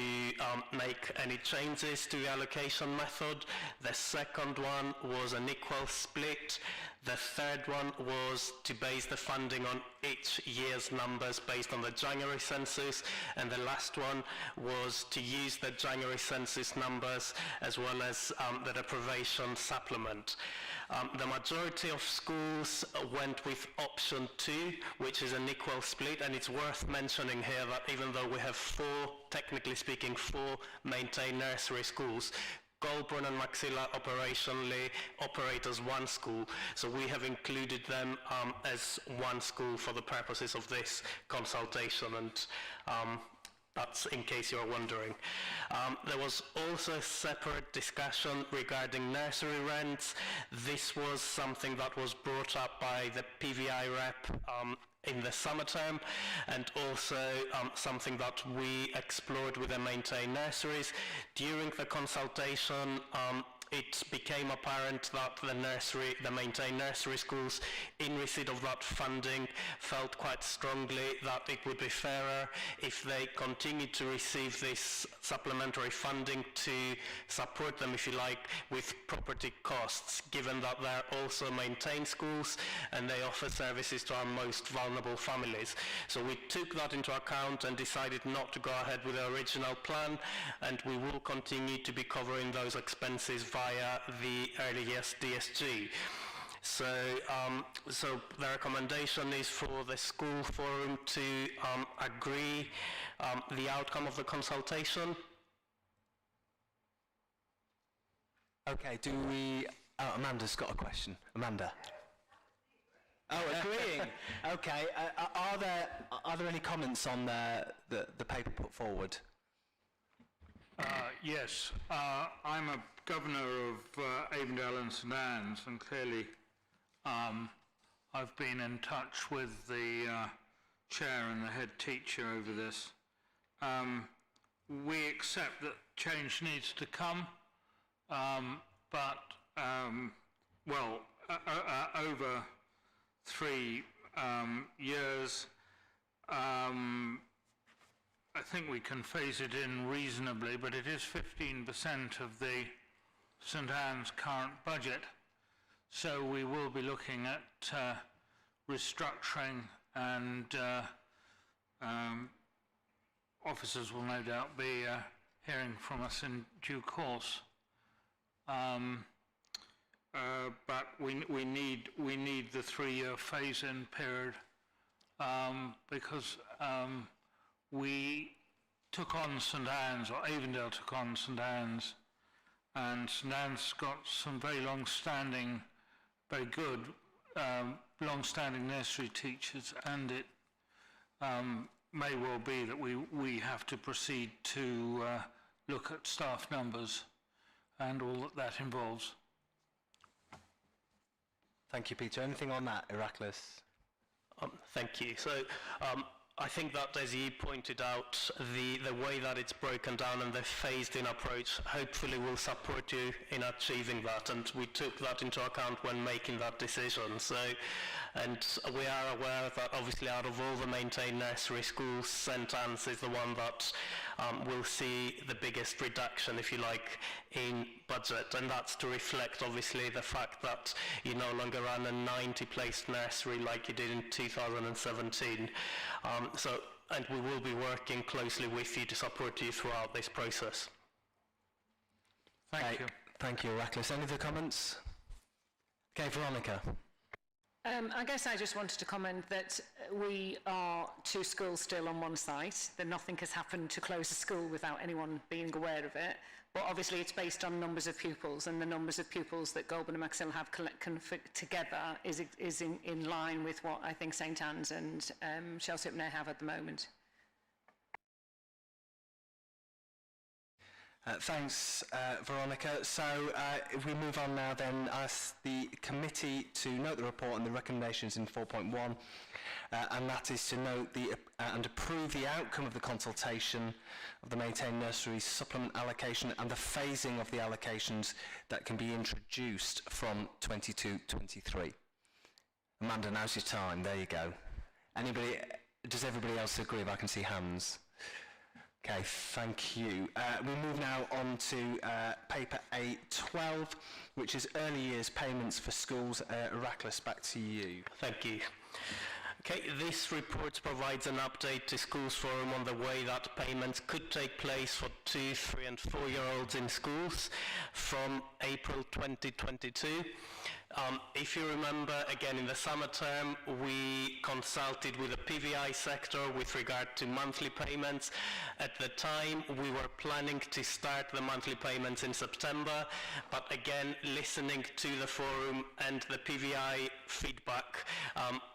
make any changes to the allocation method. The second one was an equal split. The third one was to base the funding on each year's numbers based on the January census. And the last one was to use the January census numbers as well as the deprivation supplement. The majority of schools went with option 2, which is an equal split, and it's worth mentioning here that even though we have 4, technically speaking, 4 maintained nursery schools, Goulburn and Maxilla operationally operate as one school, so we have included them as one school for the purposes of this consultation, and that's in case you're wondering. There was also a separate discussion regarding nursery rents. This was something that was brought up by the PVI rep in the summer term, and also something that we explored with the maintained nurseries. During the consultation, it became apparent that the maintained nursery schools, in receipt of that funding, felt quite strongly that it would be fairer if they continued to receive this supplementary funding to support them, if you like, with property costs, given that they're also maintained schools and they offer services to our most vulnerable families. So we took that into account and decided not to go ahead with the original plan, and we will continue to be covering those expenses via the early years DSG. So the recommendation is for the school forum to agree the outcome of the consultation. Okay, do we Oh, Amanda's got a question. Amanda. Oh, agreeing. Okay. Are there any comments on the paper put forward? Yes. I'm a governor of Avondale and St Anne's, and clearly I've been in touch with the chair and the head teacher over this. We accept that change needs to come, but over 3 years, I think we can phase it in reasonably, but it is 15% of the St Anne's current budget, so we will be looking at restructuring, and officers will no doubt be hearing from us in due course. But we need the 3-year phase-in period because we took on St Anne's, or Avondale took on St Anne's, and St Anne's got some very long-standing, very good long-standing nursery teachers, and it may well be that we have to proceed to look at staff numbers and all that involves. Thank you, Peter. Anything on that, Heracles? Thank you. So I think that, as you pointed out, the way that it's broken down and the phased-in approach hopefully will support you in achieving that, and we took that into account when making that decision. So, and we are aware that obviously out of all the maintained nursery schools, St Anne's is the one that will see the biggest reduction, if you like, in budget, and that's to reflect obviously the fact that you no longer run a 90-place nursery like you did in 2017. And we will be working closely with you to support you throughout this process. Thank you. Thank you, Heracles. Any other comments? Okay, Veronica. I guess I just wanted to comment that we are 2 schools still on one site, that nothing has happened to close a school without anyone being aware of it, but obviously it's based on numbers of pupils, and the numbers of pupils that Goulburn and Maxhill have together is in line with what I think St Anne's and Chelsea Upney have at the moment. Thanks, Veronica. So if we move on now, then ask the committee to note the report and the recommendations in 4.1, and that is to note and approve the outcome of the consultation of the maintained nursery supplement allocation and the phasing of the allocations that can be introduced from 22-23. Amanda, now's your time. There you go. Does everybody else agree? If I can see hands. Okay, thank you. We move now on to paper A12, which is early years payments for schools. Heracles, back to you. Thank you. Okay, this report provides an update to Schools Forum on the way that payments could take place for 2-, 3- and 4-year-olds in schools from April 2022. If you remember, again, in the summer term, we consulted with the PVI sector with regard to monthly payments. At the time, we were planning to start the monthly payments in September, but again, listening to the forum and the PVI feedback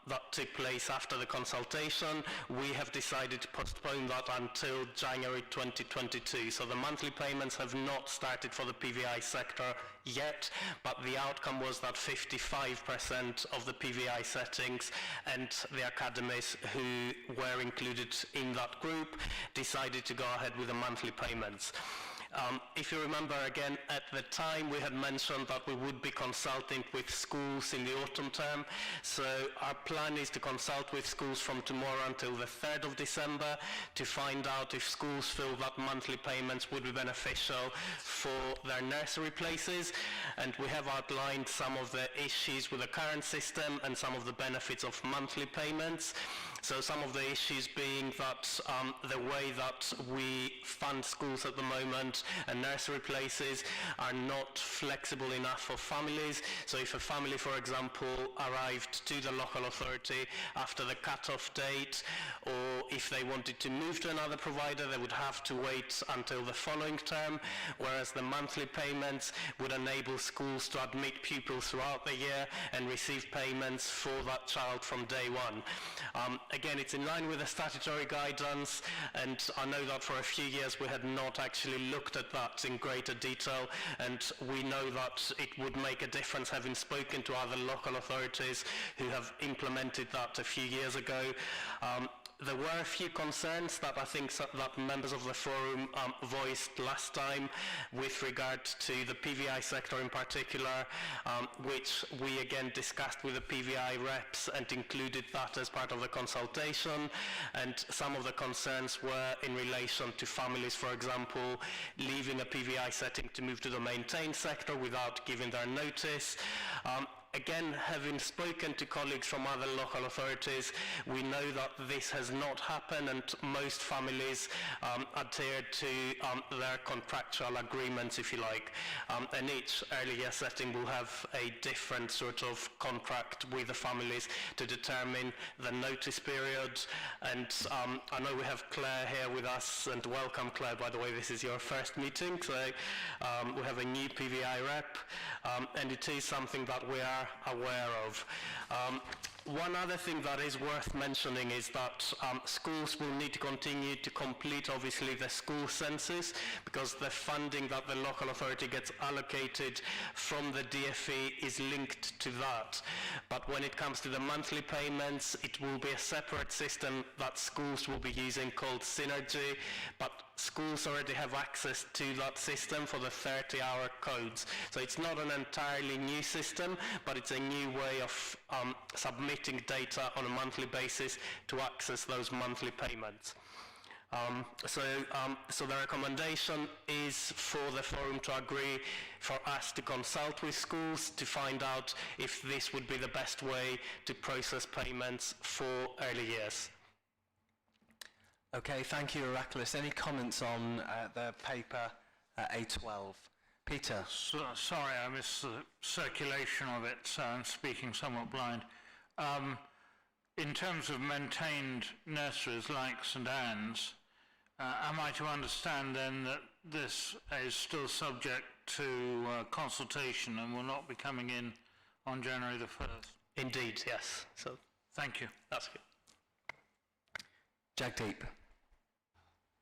that took place after the consultation, we have decided to postpone that until January 2022. So the monthly payments have not started for the PVI sector yet, but the outcome was that 55% of the PVI settings and the academies who were included in that group decided to go ahead with the monthly payments. If you remember, again, at the time we had mentioned that we would be consulting with schools in the autumn term, so our plan is to consult with schools from tomorrow until the 3rd of December to find out if schools feel that monthly payments would be beneficial for their nursery places, and we have outlined some of the issues with the current system and some of the benefits of monthly payments. So some of the issues being that the way that we fund schools at the moment and nursery places are not flexible enough for families. So if a family, for example, arrived to the local authority after the cut-off date, or if they wanted to move to another provider, they would have to wait until the following term, whereas the monthly payments would enable schools to admit pupils throughout the year and receive payments for that child from day one. Again, it's in line with the statutory guidance, and I know that for a few years we had not actually looked at that in greater detail, and we know that it would make a difference, having spoken to other local authorities who have implemented that a few years ago. There were a few concerns that I think that members of the forum voiced last time with regard to the PVI sector in particular, which we again discussed with the PVI reps and included that as part of the consultation. And some of the concerns were in relation to families, for example, leaving a PVI setting to move to the maintained sector without giving their notice. Again, having spoken to colleagues from other local authorities, we know that this has not happened, and most families adhere to their contractual agreements, if you like. And each early year setting will have a different sort of contract with the families to determine the notice period. And I know we have Claire here with us, and welcome, Claire. By the way, this is your first meeting, so we have a new PVI rep, and it is something that we are aware of. One other thing that is worth mentioning is that schools will need to continue to complete, obviously, the school census, because the funding that the local authority gets allocated from the DFE is linked to that. But when it comes to the monthly payments, it will be a separate system that schools will be using called Synergy, but schools already have access to that system for the 30-hour codes. So it's not an entirely new system, but it's a new way of submitting data on a monthly basis to access those monthly payments. So the recommendation is for the forum to agree for us to consult with schools to find out if this would be the best way to process payments for early years. Okay, thank you, Heracles. Any comments on the paper A12? Peter? Sorry, I missed the circulation of it, so I'm speaking somewhat blind. In terms of maintained nurseries like St Anne's, am I to understand then that this is still subject to consultation and will not be coming in on January the 1st? Indeed, yes. So, thank you. That's good. Jagdeep.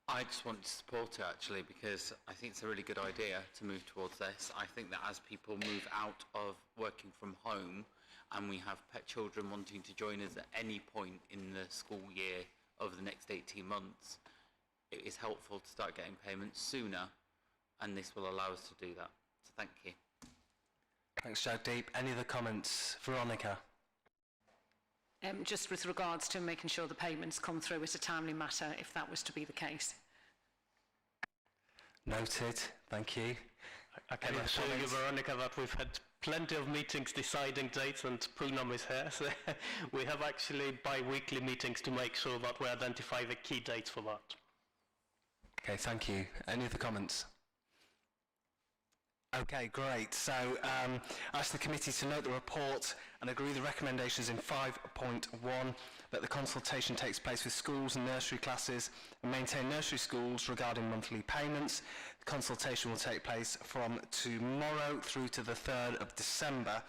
I just want to support it, actually, because I think it's a really good idea to move towards this. I think that as people move out of working from home and we have pet children wanting to join us at any point in the school year over the next 18 months, it is helpful to start getting payments sooner, and this will allow us to do that. So thank you. Thanks, Jagdeep. Any other comments? Veronica? Just with regards to making sure the payments come through as a timely matter, if that was to be the case. Noted. Thank you. I can assure you, Veronica, that we've had plenty of meetings deciding dates, and Poonam is here, so we have actually bi-weekly meetings to make sure that we identify the key dates for that. Okay, thank you. Any other comments? Okay, great. So I ask the committee to note the report and agree the recommendations in 5.1 that the consultation takes place with schools and nursery classes and maintain nursery schools regarding monthly payments. The consultation will take place from tomorrow through to the 3rd of December.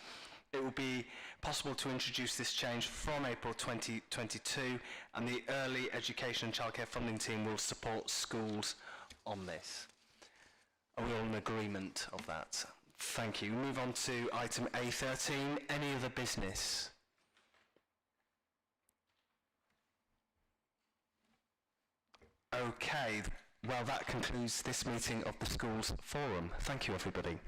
It will be possible to introduce this change from April 2022, and the Early Education and Childcare Funding Team will support schools on this. Are we all in agreement of that? Thank you. We move on to item A13. Any other business? Okay. Well, that concludes this meeting of the Schools Forum. Thank you, everybody.